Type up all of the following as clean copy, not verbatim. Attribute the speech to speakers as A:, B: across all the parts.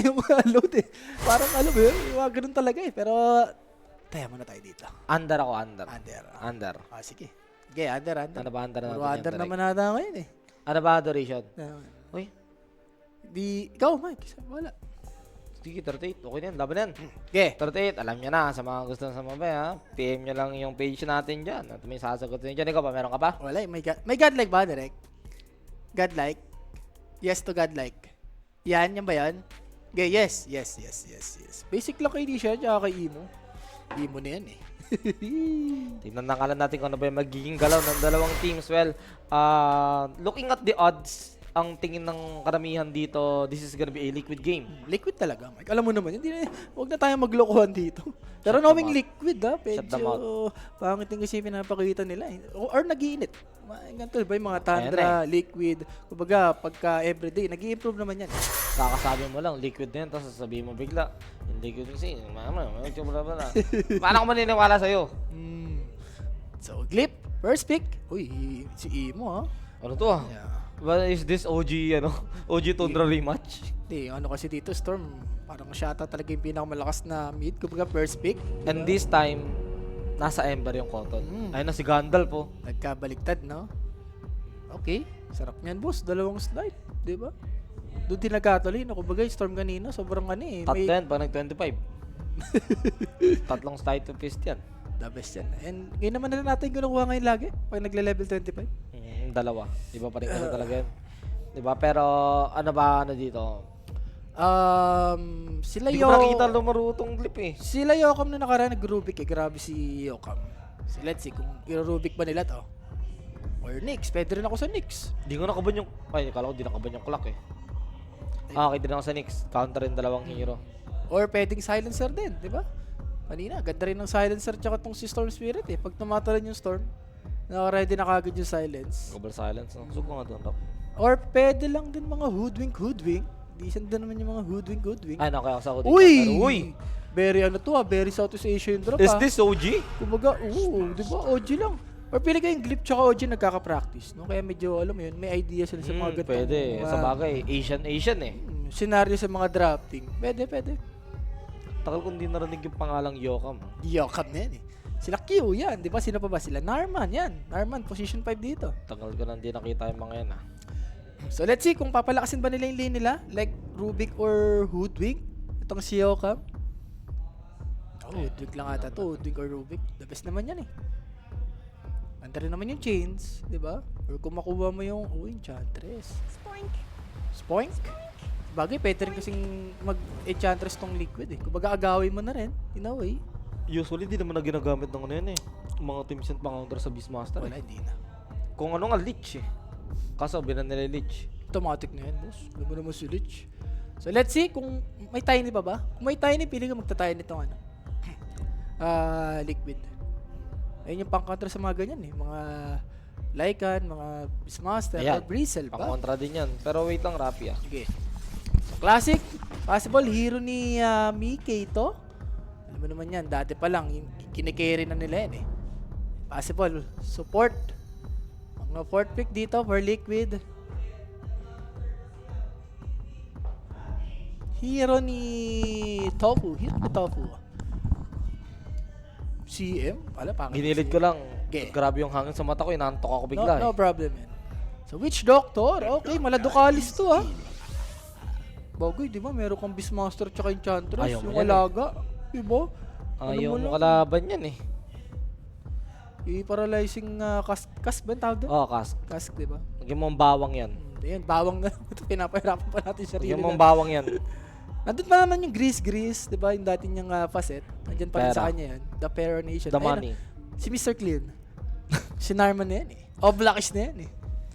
A: yung mga load eh. Parang alam mo yun, yung mga ganun talaga eh. Pero, tayo muna tayo dito.
B: Under ako, under.
A: Under.
B: Under.
A: Sige. Okay, under.
B: Ano ba under
A: Puro
B: natin
A: under
B: yan,
A: naman
B: Direk?
A: nata ngayon eh.
B: Ano ba adoration? Uy,
A: Ikaw, Mike. Wala.
B: sige, 38. Okay na yan, laban yan.
A: Okay.
B: 38, alam nyo na, sa mga gusto sa mabay ha. PM nyo lang yung page natin dyan. At may sasagot nyo dyan. Ikaw ba, meron ka pa?
A: Wala eh. May godlike ba, Direk? Godlike? Yes to godlike. Yan ba yan? Okay, yes. Basic lang kay Nisha, tsaka kay Imo. Imo na yan eh.
B: Tingnan na nga lang natin kung ano ba yung magiging galaw ng dalawang teams. Well, looking at the odds, ang tingin ng karamihan dito, this is gonna be a liquid game.
A: Liquid talaga, Mike. Alam mo naman, huwag na tayo maglokohan dito. Pero
B: Shut
A: knowing
B: them out.
A: liquid ha,
B: Shut them out.
A: medyo pangit yung kasi pinapakita nila eh. Or nag-iinit. Ganito ba yung mga Tundra,
B: Ayan
A: liquid. Kumbaga, pagka everyday, nag-i-improve naman yan.
B: Kakasabi mo lang, liquid na yan, tapos sasabihin mo bigla, yung liquid kasi, mama, paano ko maniniwala sa'yo?
A: So, Glip, first pick. Uy, si Imo ha.
B: Ano to ah?
A: Yeah.
B: Well, is this OG, OG Tundra rematch?
A: Hindi, ano kasi dito, Storm, parang siya ata talaga yung pinakamalakas na mid. Kumbaga, first pick.
B: And this time, nasa Ember yung Cotton. Ayun na si Gandalf po.
A: Nagkabaliktad, no? Okay, sarap niyan, boss. Dalawang slide, di ba? Doon din nagkatuloy. Kumbaga, yung Storm kanina, sobrang ano eh.
B: Tatlo yan, pag nag-25. Tatlong slide to fist yan.
A: The best yan. And ngayon naman na natin kinukuha ngayon lagi pag nagle-level 25.
B: Dalawa. Iba pa rin kasi talaga yan. Diba? Pero, ano ba dito?
A: Sila
B: Hindi ko pa nakita lumaro tong Glip eh.
A: Sila Yokam na nakaraan nag-Rubik eh. Grabe si Yokam. So let's see kung i-Rubik ba nila to. Or Nyx. Pwede rin ako sa Nyx.
B: Hindi ko nakaban yung... Ay, kala ko di nakaban yung clock eh. Okay din ako sa Nyx. Counter rin dalawang hero.
A: Or pwedeng silencer din, di ba? Kanina, ganda rin ng silencer tsaka tong si Storm Spirit eh. Pag tumatalan yung Storm, naka-ready na kagad yung silence.
B: Global silence. No? Suko nga doon.
A: Or pwede lang din mga hoodwink. Decent din naman yung mga hoodwink.
B: Ay, okay ako sa hoodie.
A: Uy!
B: Uy!
A: Very ano to very Southeast Asia yung drop
B: Is this OG?
A: Kumbaga, di ba, OG lang. Or pili kayong Glip tsaka OG nagkaka-practice, no? Kaya medyo, alam mo yun, may idea sila sa mga ganitong
B: Pwede.
A: mga,
B: Sa bagay, Asian eh.
A: Scenario sa mga drafting. Pwede.
B: Tagal kong di narinig yung pangalang Yokam.
A: Yokam na yan eh. Sila Q, yan. Di ba? Sino pa ba sila? Narman, yan. Narman, position 5 dito.
B: Tagal ko nang di nakita yung mga yan ah.
A: So, let's see kung papalakasin ba nila yung lane nila. Like, Rubik or Hoodwink. Itong si Yokam. Hoodwink lang ata to. Hoodwink or Rubik. The best naman yan eh. Ganda rin naman yung chains. Di ba? Or kung makuha mo yung, Enchantress. Spoink? Bagay, pwede rin kasing mag-Enchantress tong liquid eh. Kumbaga, agawin mo na rin. In a way.
B: Usually, di naman na ginagamit ng ano yan eh. Mga teams and pang-counter sa Beastmaster.
A: Wala, hindi na.
B: Kung ano nga, Lich eh. Kaso, binan nila Lich.
A: Automatic na yan, boss. Alam mo naman si Lich. So, let's see kung may tiny pa ba. Kung may tiny, pili ka magta-tiny itong ano. Liquid. Ayun yung pang-counter sa mga ganyan eh. Mga Lycan, mga Beastmaster,
B: Ayan.
A: or Bristle ba?
B: Pang-contra din yan. Pero wait lang, Rappi ah.
A: Okay. So, classic. Possible hero ni Mickey to. Alam mo naman yan. Dati pa lang, kinikerry na nila yan eh. Possible. Support. Mga fourth pick dito for liquid. Hero ni Tofu. CM? Pala, pangit.
B: Ginilid ko lang.
A: Okay.
B: Grabe yung hangin sa mata ko. Inaantok ako bigla
A: No
B: eh.
A: problem yan. So, Witch Doctor. Okay, Maladucalis to ha. Bagoy, di ba? Meron kang Beastmaster tsaka Enchantress.
B: Ayaw mo
A: Yung
B: yan
A: alaga. Di ba?
B: Ayaw
A: Ano
B: mo kalaban yan eh.
A: I-paralyzing cask ba yung tawag doon?
B: Oh, Kask.
A: Cask, di ba?
B: Lagyan mo ang bawang yan.
A: Ayan, bawang na. Ito, pinapahirapan pa natin sarili
B: Lagyan mo ang
A: natin.
B: bawang yan.
A: Nandun pa naman yung Grease, di ba? Yung dati niyang facet. Nandyan pa rin sa
B: Pera.
A: kanya yan. The Pera Nation.
B: The
A: Ayun,
B: money.
A: si Mr. Clean. Si Narman na yan eh. Blackish na yan eh.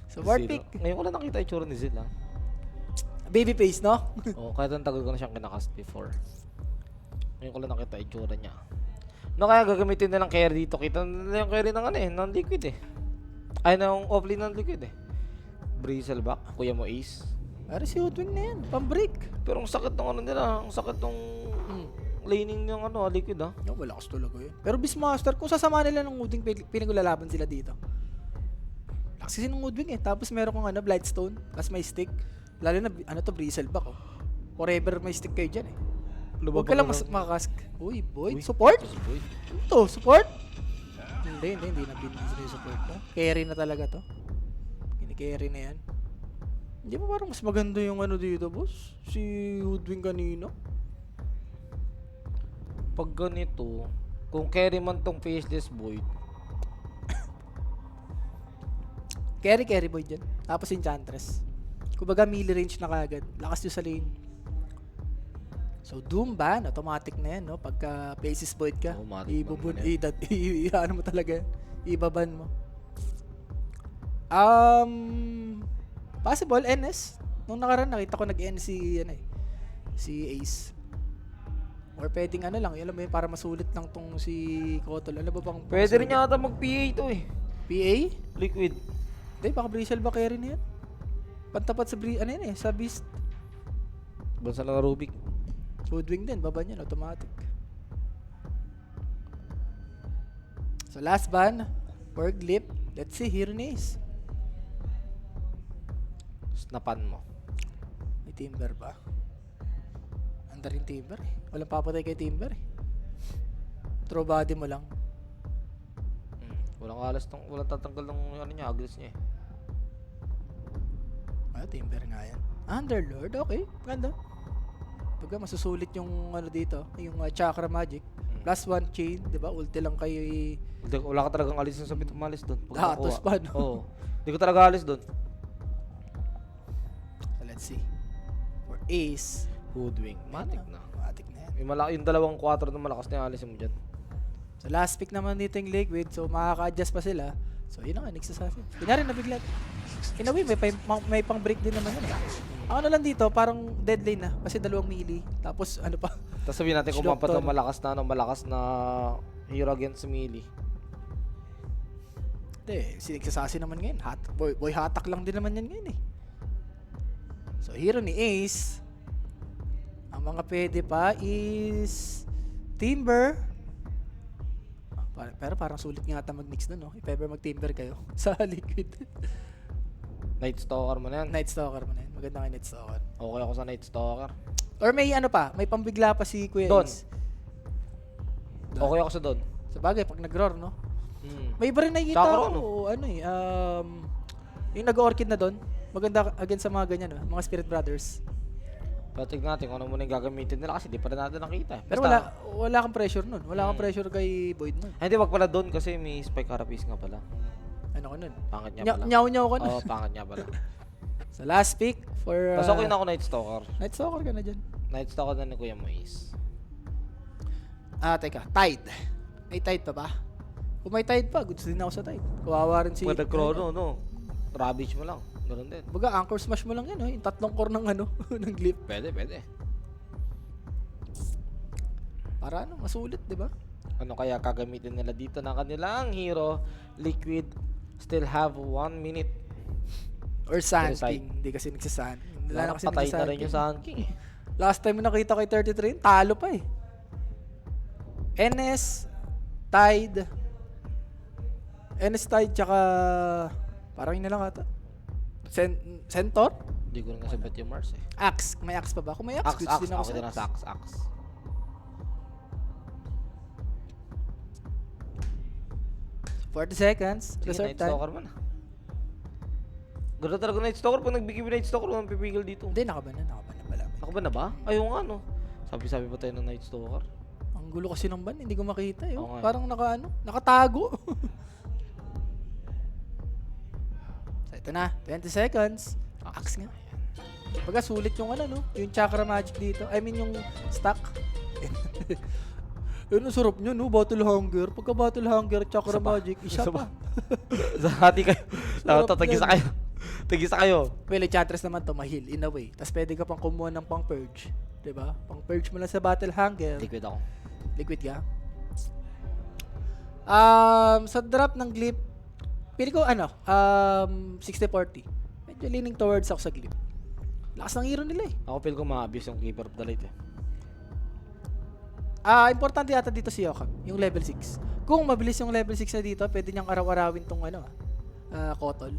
A: So, war
B: Zero.
A: pick.
B: Ngayon ko lang nakita yung tsura ni Zil ah.
A: Baby face, no?
B: Oo, kahit ang tagal ko na siyang kinakast before. Ngayon ko lang nakita yung tsura niya. No, kaya gagamitin nilang carry dito. Kita nila yung carry ng ano eh, ng liquid eh. Ay, ng offlane ng liquid eh. Bristle back, kuya mo Ace.
A: Pero si Hoodwink na yan. Pang-break.
B: Pero ang sakit ng ano nila, ang sakit ng laning ng ano, liquid ah.
A: Yung malakas talaga yun. Pero Beastmaster, kung sasama nila ng Hoodwink, pinaglalaban sila dito. Lakas kasi ng Hoodwink eh. Tapos meron kong Blightstone, tapos may stick. Lalo na, Bristleback oh. Forever may stick kayo dyan eh. Huwag
B: Lumabas
A: ka lang makask. Uy, Boyd. Support? Ano to? Support? Hindi na business na yung support to. Carry na talaga to. Kini-carry na yan. Hindi ba parang mas maganda yung ano dito, boss? Si Hoodwing kanina?
B: Pag ganito, kung carry man tong faceless Void,
A: Carry Boyd dyan. Tapos Enchantress. Kumbaga melee range na kagad. Lakas nyo sa lane. So Doom ban, automatic na yan, no? Pagka faceless Void ka,
B: Automatic
A: ibubun,
B: ban na
A: ano mo talaga yan. Ibaban mo. Possible, NS. Nung nakaraan, nakita ko nag-N si Ace. Or pwedeng ano lang, alam mo yun, para masulit lang tong si Kotol. Ano ba bang
B: pwede rin yata mag-PA to eh.
A: PA?
B: Liquid.
A: Hindi, baka Breezal ba carry na yan? Pantapat sa sa Beast.
B: Bansa lang na Rubik.
A: Hoodwing din, baba niyan, automatic. So last ban, for Glip. Let's see, here ni Ace.
B: Snapan mo.
A: May Timber ba? Anda rin Timber eh. Walang papatay kay Timber eh. Throw body mo lang.
B: Walang tatanggal ng ano niya, agres niya eh.
A: Timber nga yan. Underlord, okay. Ganda. Pagka masusulit yung ano dito, yung Chakra Magic. Plus 1 chain, di ba? Ulti lang kayo
B: Wala ka talagang alis sa bit umalis doon.
A: datos pa, no?
B: Oo. Hindi ko talaga alis doon.
A: So let's see. For Ace,
B: Hoodwing. Matik na.
A: matik na yan.
B: Yung dalawang 4 na malakas na yung alisin mo dyan.
A: So last pick naman dito yung Liquid, so makaka-adjust pa sila. So yun na nga, next assassin. Kunyari nabigla. In a way, may pang break din naman yun. Ang ano lang dito, parang dead lane na. Kasi 2 melee. Tapos ano pa.
B: Tapos sabihin natin kung
A: Sloktor.
B: malakas na hero against melee.
A: Hindi, si next assassin naman ngayon. Boy hatak lang din naman yan ngayon eh. So hero ni Ace. Ang mga pwede pa is Timber. Pero parang sulit nga ata mag-mix dun, no? If ever mag-Timber kayo sa Liquid.
B: Night Stalker mo na yan.
A: Night Stalker mo na yun. Maganda nga Night Stalker.
B: Okay ako sa Night Stalker.
A: Or may ano pa, may pambigla pa si Kuya
B: Don.
A: Ace.
B: Okay ako sa Don.
A: Sa bagay, pag nag-roar, no?
B: Hmm.
A: May iba rin nakikita
B: Chakra,
A: ko, ano eh, yung nag-orchid na doon. Maganda against sa mga ganyan, no? Mga Spirit Brothers.
B: Pero tignan natin kung ano muna yung gagamitin nila kasi di pa rin natin nakita.
A: Pero wala kang pressure nun. Wala kang pressure kay Void nun.
B: Ay, hindi, wag pala Don kasi may Spike Carapace nga pala.
A: Ano ko nun?
B: Pangit niya pala.
A: Nyaw ko nun.
B: Oo, pangit niya pala.
A: So last pick for...
B: Tapos okay na ako Night Stalker.
A: Night Stalker ka na dyan.
B: Night Stalker na ni Kuya Moise.
A: Teka. Tide. May Tide pa ba? Kung may Tide pa, goods din ako sa Tide. Kawawa rin si...
B: Pag nag-chrono, no? Ravage mo lang. Ganun din.
A: Baga, Anchor Smash mo lang yan, no? Yung 3 core ng ano, ng Glyph.
B: Pwede.
A: Para ano, masulit, di ba?
B: Ano kaya gagamitin nila dito ng kanilang hero? Liquid still have 1 minute.
A: Or Sand
B: Pero
A: King. Hindi kasi nagsasan. Wala na kasi
B: Patay na
A: nagsasan
B: rin yung Sand King eh.
A: Last time nakita kay 33, talo pa eh. NS, Tide, tsaka parang yun na lang ata. Centaur?
B: Hindi ko rin nasabot yung Mars eh.
A: Axe. May Axe pa ba? Kung may Axe, goods din ako
B: Ako din
A: sa
B: sa Axe.
A: $40 seconds.
B: Sige,
A: Reserve
B: Night
A: time.
B: Stalker man ah. Ganda talaga Night Stalker. Pag nagbigay Night Stalker, walang pipigil dito.
A: Hindi, nakaban na pala.
B: Nakaban na ba? Ayaw nga no. Sabi pa tayo ng Night Stalker.
A: Ang gulo kasi ng ban, hindi ko makita eh.
B: Oo nga.
A: Parang nakatago. So ito na, 20 seconds. Axe nga. Baga sulit yung ano no, yung Chakra Magic dito. I mean yung stack. Yun ang sarap nyo no, Battle Hunger. Pagka Battle Hunger, Chakra Magic, isa pa.
B: Hati kayo.
A: Sarap
B: Tagisa
A: yan.
B: kayo. Tagisa kayo.
A: Well, Enchantress naman to, mahil in a way. Tapos pwede ka pang kumuha ng pang purge. Diba? Pang purge mo lang sa Battle Hunger.
B: Liquid ako.
A: Liquid ka? Sa drop ng Glyph, pili ko 60-40. Medyo leaning towards ako sa Glyph. Lakas ng hero nila eh.
B: Ako feel ko ma-abuse yung Keeper of the Light eh.
A: Importante yata dito si Yokag, yung level 6. Kung mabilis yung level 6 na dito, pwede niyang araw-arawin tong Kotol.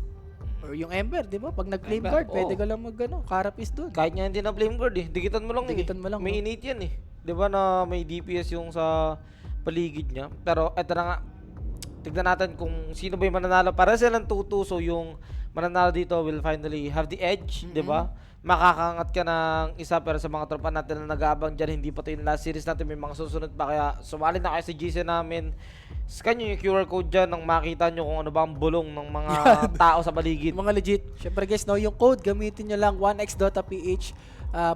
A: Or yung Ember, di ba? Pag nag-flame
B: Ember,
A: guard,
B: oo.
A: pwede ka lang karapis doon.
B: Kahit nga hindi na flame guard eh. Dikitan mo lang
A: Dikitan mo lang,
B: May
A: no?
B: innate yan eh. Di ba na may DPS yung sa paligid niya. Pero eto na nga. Tignan natin kung sino ba yung mananalo. Para silang tutuso yung mananalo dito will finally have the edge. Di ba? Makakangat ka ng isa pero sa mga tropa natin na nag-aabang dyan, hindi pa ito yung last series natin. May mga susunod pa. Kaya sumali na kayo sa GC namin. Scan nyo yung QR code dyan nang makita nyo kung ano ba ang bulong ng mga tao sa paligid.
A: Mga legit. Syempre guys, no, yung code, gamitin nyo lang 1x.ph.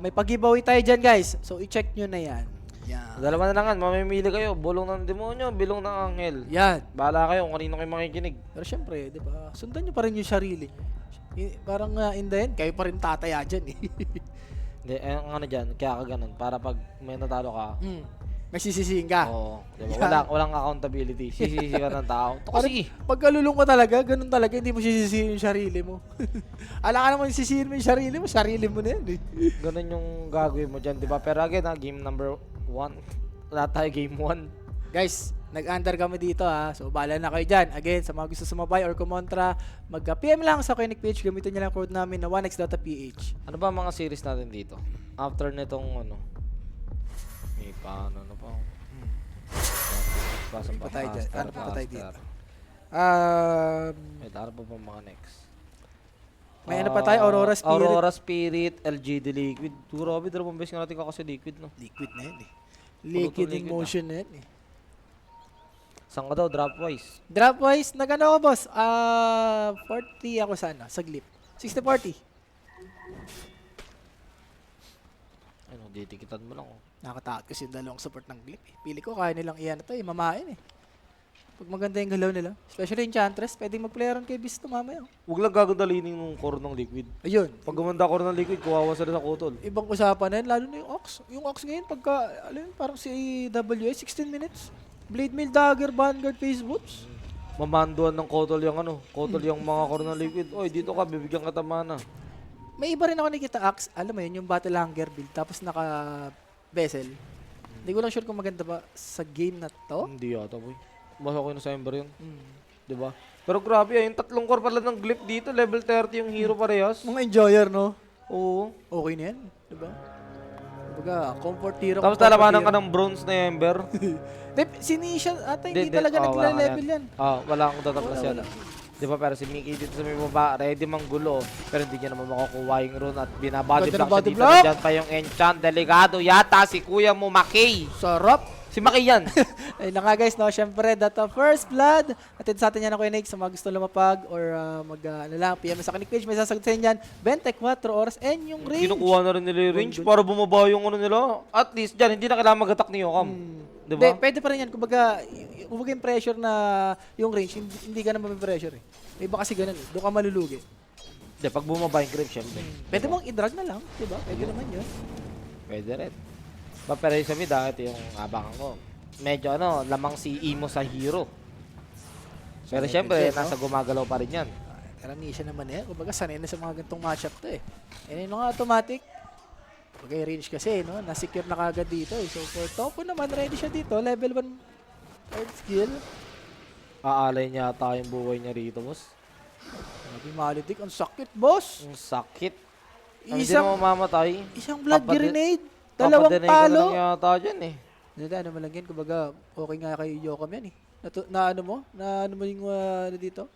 A: May pag-giveaway tayo dyan guys. So, i-check nyo na yan. Yan.
B: Dalawa na lang, mamimili kayo. Bulong ng demonyo, bilong ng anghel.
A: Yan.
B: Bahala kayo kung kanino kayo makikinig.
A: Pero syempre, di ba, sundan nyo pa rin yung sarili nyo. Parang in the end, kayo pa rin tataya dyan eh.
B: Hindi, ang ano dyan, kaya ka ganun. Para pag may natalo ka,
A: May sisisihin ka.
B: oo, diba? Walang accountability. Sisisi ka ng tao. Ito kasi,
A: Pagkalulong mo talaga, ganun talaga, hindi mo sisisihin yung sarili mo. Ala ka naman sisisihin mo yung sarili mo na yan eh.
B: ganun yung gagawin mo dyan, di ba? Pero again, game number 1. Wala tayo game 1.
A: Guys, nag-under kami dito ha. So, bahala na kayo dyan. Again, sa mga gusto sumabay or kumontra, mag-PM lang sa Koenig page. Gamitin nyo lang code namin na 1x.ph.
B: Ano ba ang mga series natin dito? After nitong ano, may paano na pa. Pasok
A: Pa tayo dyan. Ano pa tayo dito?
B: Wait, ano pa mga next?
A: May ano pa tayo? Aurora Spirit.
B: Aurora Spirit, LGD Liquid. Grabe, dalawang beses nga natin kakasi Liquid, no?
A: Liquid na yan eh. Liquid in
B: liquid
A: motion na yan eh.
B: Saan ka daw, drop-wise?
A: Drop-wise, nag-ano ako boss? 40 ako sana, sa glip. 60-40.
B: Ano, ditikitan mo lang, oh.
A: Nakatakot kasi yung dalawang support ng glip eh. Pili ko kaya nilang iyan ito eh, mamain eh. Pag maganda yung galaw nila. Especially yung Enchantress, pwedeng mag-playeran kay Beast mamaya.
B: Huwag lang gagandalinin yung core ng Liquid.
A: Ayun.
B: Pag gumanda core ng Liquid, kuwawa sila sa kutol.
A: Ibang usapan na yun, lalo na yung Ox. Yung Ox ngayon, pagka, alam yun, parang si WA, 16 minutes. Blade Mail, Dagger, Vanguard, Face Boots.
B: Mamanduan ng kutol yung ano, kutol yung mga core ng Liquid. Oy, dito ka, bibigyan ka mana.
A: May iba rin ako nakikita Axe, alam mo yun, yung Battle Hunger build, tapos naka-Bezel. Hindi ko lang sure kung maganda ba sa game na to.
B: Hindi yata, boy. Basta ko na sa Ember yun. Diba? Pero grabe, yung tatlong core pala ng Glyph dito, level 30 yung hero parehas.
A: Mga enjoyer, no?
B: Oo.
A: Okay na yan, diba? Kumbaga, comfort hero.
B: Tapos lalabanan ka ng bronze na Ember.
A: Sinisha, ata hindi talaga nagla-level yan.
B: Wala akong tatapos
A: Wala,
B: yan. Di ba, pero si Mickey dito sa may baba, ready manggulo. Pero hindi niya naman makukuha yung rune at binabody
A: Ganda ng
B: block siya
A: body
B: dito.
A: block.
B: Nandiyan pa yung enchant. Delikado yata si kuya mo, Makay.
A: Sarap!
B: Si Makay yan.
A: Ayun na nga guys, no? Siyempre, that first blood. Atid sa atin yan ako Koenig sa mga gusto lumapag or PM sa Koenig page. May sasagot sa inyo yan. 24 oras and yung range.
B: Kinukuha na rin nila yung range para bumaba yung ano nila. At least dyan, hindi na kailangan mag-attack ni Yokam. Di ba?
A: Pwede pa rin yan. Kumbaga yung pressure na yung range, hindi ka na pressure eh. May iba kasi ganun eh. Doon ka malulugi.
B: Hindi, pag bumaba yung creep, syempre.
A: Pwede mong i-drag na lang, di ba? Pwede naman yun.
B: Pwede rin. Pero yung sabi, dahil yung abangan ko, medyo lamang si Imo sa hero. Pero syempre, nasa gumagalaw pa rin yan.
A: Karamisya naman eh. Kumbaga sanay na sa mga gantong matchup to eh. And yun nga automatic. Kumbaga yung range kasi, no? Nasecure na kagad dito eh. So for Topo naman, ready siya dito. Level 1 third skill.
B: Aalay niya ata yung buhay niya rito, boss.
A: Sabi Malitik, ang sakit, boss.
B: Ang sakit. Hindi na mamamatay.
A: Isang blood
B: Papa-
A: grenade. Dalawang
B: Papadenay
A: palo.
B: ka na lang yata dyan eh.
A: Hindi, ano mo lang yan. Kumbaga, okay nga kay Yokam yan eh. Na ano mo yung dito?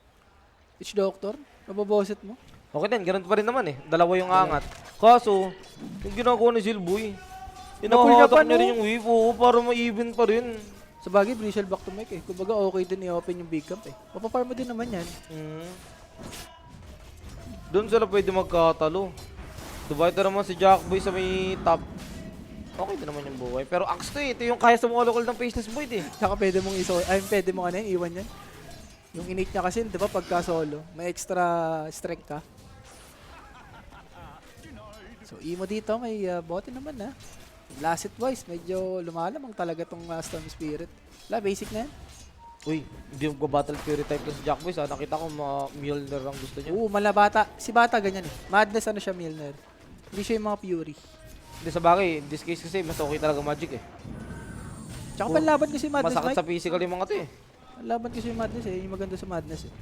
A: Witch Doctor? Mababoset mo?
B: Okay din, ganun pa rin naman eh. Dalawa yung angat. Kaso, yung ginagawa ni Silboy,
A: Napul niya pa,
B: inahatak niya
A: no?
B: rin yung wave, oo, para ma-even pa rin.
A: Sa bagay, Brisel back to mic eh. Kumbaga, okay din i-open yung big camp eh. Mapaparm mo din naman yan.
B: Doon sila pwede magkatalo. Diba ito naman si Jackboy sa may top. Okay din naman yung buhay. Pero axe to eh. Ito yung kaya sa mga local ng Faceless Void eh.
A: Tsaka pwede mong pwede mong iwan yan. Yung innate niya kasi, di ba, pagka solo, may extra strength ka. So, Imo dito, may bote naman na. Last hit wise, medyo lumalamang talaga tong Storm Spirit. Wala, basic na yan.
B: Uy, hindi yung battle Fury type ko si Jackboy. Nakita ko Mjolnir ang gusto niya.
A: Oo, malabata. Si Bata ganyan eh. Madness ano siya, Milner. Hindi siya yung mga Fury.
B: Hindi sa bagay, in this case kasi mas okay talaga Magic eh.
A: Tsaka panlaban kasi Madness,
B: Masakit
A: Mike.
B: sa physical yung mga to eh.
A: Panlaban kasi yung Madness eh. Yung maganda sa Madness eh.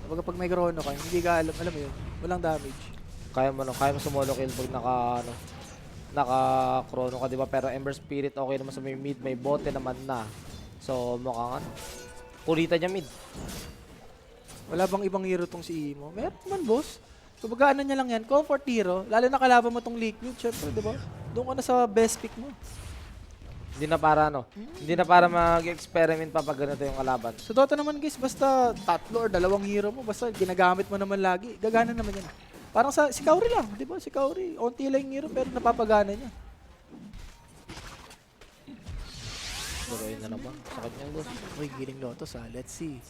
A: Pag may chrono ka, hindi ka alam mo yun, walang damage.
B: Kaya mo sumolo kill pag naka-chrono ka, di ba? Pero Ember Spirit, okay naman sa may mid, may bote naman na. So, mukhang ano, kulitan niya mid.
A: Wala bang ibang hero tong si Imo? Meron naman, boss. Kumbaga ano niya lang yan, comfort hero. Lalo na kalaban mo tong Liquid, syempre, di ba? Doon ka na sa best pick mo.
B: Hindi na para ano, hindi na para mag-experiment pa pag ganito yung kalaban.
A: Sa Dota naman guys, basta tatlo or dalawang hero mo, basta ginagamit mo naman lagi, gagana naman yan. Parang si Kauri lang, di ba? Si Kauri, onti lang yung hero pero napapagana niya.
B: Tuloy na naman sa kanya, boss.
A: Uy, giling Lotus let's see.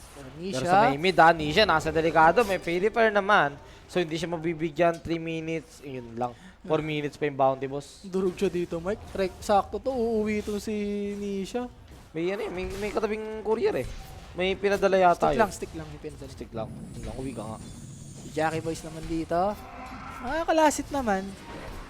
B: Pero sa may mid, Nisha, nasa delikado, may Purifier naman. So hindi siya mabibigyan 3 minutes, yun lang. 4 minutes pa yung bounty, boss.
A: Durog siya dito, Mike. Sakto to, uuwi ito si Nisha.
B: May ano may katabing courier eh. May pinadala yata yun.
A: Stick lang yung pinadala.
B: Stick lang. Yun lang, uwi ka nga.
A: Si Jackie Boys naman dito. Kalasit naman.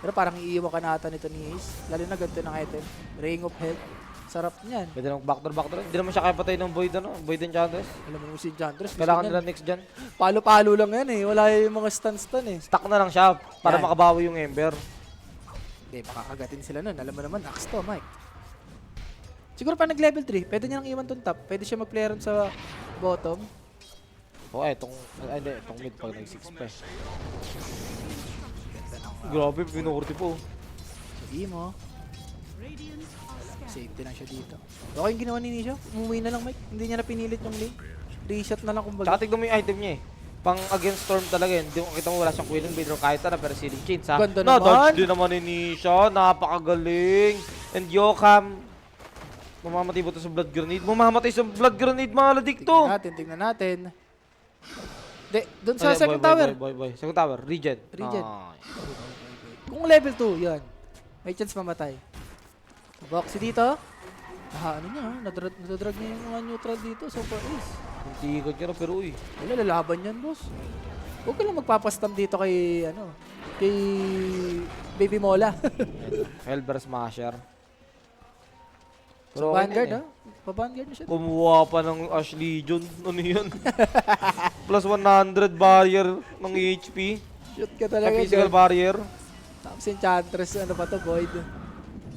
A: Pero parang iiwan ka nata nito ni Ace. Lalo na ganito ng item. Ring of Health. Sarap niyan.
B: Pwede nang backdoor. Hindi naman siya kaya patay ng Void Enchantress.
A: Alam mo si Enchantress.
B: Kailangan nila next gen.
A: Palo-palo lang yan eh. Wala yung mga stun eh.
B: Stack na lang siya para
A: Yan.
B: makabawi yung Ember.
A: Hindi, makakagatin sila nun. Alam mo naman, axe to, Mike. Siguro pa nag-level 3, pwede niya nang iwan tong top. Pwede siya mag-player sa bottom.
B: Itong mid pag nag-6 pa eh. Grabe, pinurti po.
A: Sabi mo. Safety lang siya dito. Okay yung ginawa ni Nisha. Umuwi na lang, Mike. Hindi niya na pinilit yung link. Reset na lang kumbaga.
B: Tsaka tignan mo yung item niya eh. Pang against Storm talaga yun. Hindi ko kita mo wala siyang Quilling Blade or kahit ano, pero Sealing Chains ha.
A: Ganda
B: Na-dodge
A: naman.
B: din naman ni Nisha. Napakagaling. And Yokam. Mamamatay ba ito sa Blood Grenade? Mamamatay sa Blood Grenade mga ladikto.
A: Tignan natin. Doon sa second tower.
B: Boy. Second tower. Regen.
A: Kung level 2, yan. May chance mamatay. Boxy dito. Ano niya, nadadrag niya yung mga neutral dito. Super ace.
B: Hindi ko niya pero uy.
A: Wala, lalaban yan, boss. Huwag ka lang magpapastam dito kay, kay Baby Mola.
B: Hellbear Smasher.
A: So,
B: okay
A: Vanguard,
B: na eh.
A: Pa-Vanguard na siya.
B: Kumuha pa ng Ash Legion. Ano yun? Plus 100 barrier ng HP.
A: Shoot ka talaga.
B: Physical barrier.
A: Tapos yung Chantress, pa to, Void.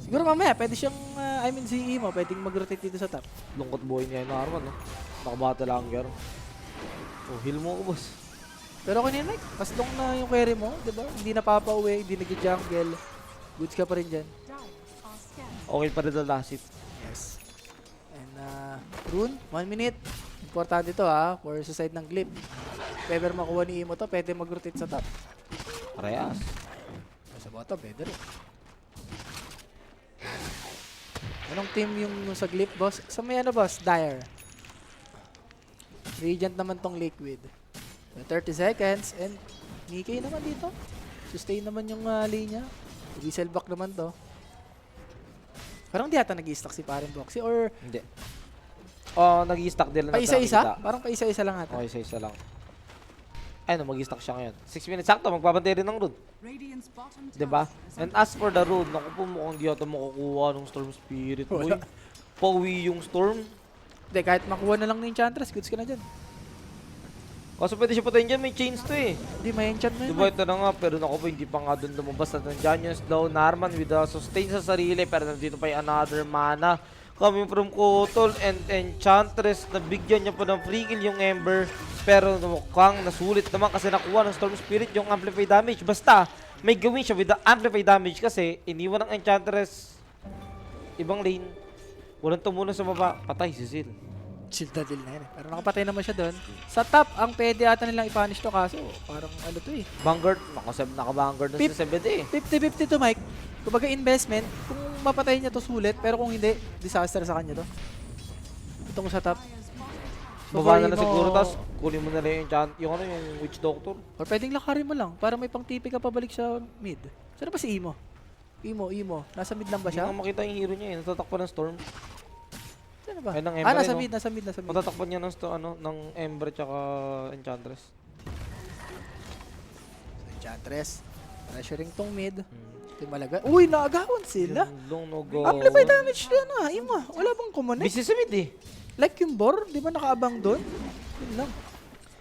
A: Siguro mamaya, pwede siyang, si Imo, pwedeng mag-rotate dito sa top.
B: Lungkot buhay niya yung Arman, no? Nakabattle hanger. Oh, heal mo ko, boss.
A: Pero kanina, Mike, mas long na yung carry mo, di ba? Hindi na papauwi, hindi nag-jungle. Goods ka pa rin dyan.
B: Okay pa rin the last hit.
A: Yes. And, Rune, 1 minute. Importante to for sa side ng Glip. If ever makuha ni Imo to, pwede mag-rotate sa top.
B: Parehas.
A: Sa bottom, pwede rin. Anong team yung sa Glip, boss? Sa may boss? Dire. Radiant naman tong Liquid. 30 seconds and Nikkei naman dito. Sustain naman yung lane niya. Whistle back naman to. Parang di ata nag-i-stack si Parin Boxy or
B: Hindi. Oh, nag-i-stack din lang.
A: pa-isa-isa? Parang pa-isa-isa lang ata.
B: Okay, isa lang. Ay, mag-i-stack siya ngayon. 6 minutes sakto, magbabantay rin ng rune. Diba? And as for the rune, naku po mukhang di ata makukuha ng Storm Spirit. Boy.
A: Wala.
B: Pauwi yung Storm.
A: Hindi, kahit makuha na lang ng Enchantress, goods ka na dyan.
B: Kaso pwede siya patayin dyan, may chains to eh.
A: Hindi, may enchant na yun.
B: Diba ito na nga, pero naku po, hindi pa nga doon lumabas na nandyan yung slow Narman with a sustain sa sarili, pero nandito pa yung another mana coming from Kotol and Enchantress. Nabigyan niya pa ng free kill yung Ember, pero mukhang nasulit naman kasi nakuha ng Storm Spirit yung amplify damage. Basta, may gawin siya with the amplify damage kasi iniwan ng Enchantress ibang lane. Walang tumulong sa baba, patay si Zil.
A: Shield na deal na yun Pero nakapatay naman siya doon. Sa top, ang pwede ata nilang i-punish to kaso parang to
B: Vanguard, naka-Vanguard na sa 7 eh.
A: 50-50 to, Mike. Kumbaga investment, kung mapatay niya to sulit, pero kung hindi, disaster sa kanya to. Itong sa top.
B: Baba na siguro, tapos kunin mo na lang yung Witch Doctor.
A: Or pwedeng lakarin mo lang para may pang-tipi ka pabalik sa mid. Saan ba si Imo? Imo. Nasa mid lang ba
B: Hindi
A: siya?
B: nga makita yung hero niya eh, natatakpan ng Storm.
A: Saan ba?
B: Ay, ng Ember,
A: nasa
B: no?
A: mid.
B: Matatakpan niya ng Ember tsaka Enchantress.
A: Enchantress. Pressuring tong mid. Malaga. Uy, naagawan sila.
B: Long no go.
A: Amplify damage na Imo. Wala bang connect?
B: Busy sa mid eh.
A: Like yung Bor, di ba nakaabang doon? Yun lang.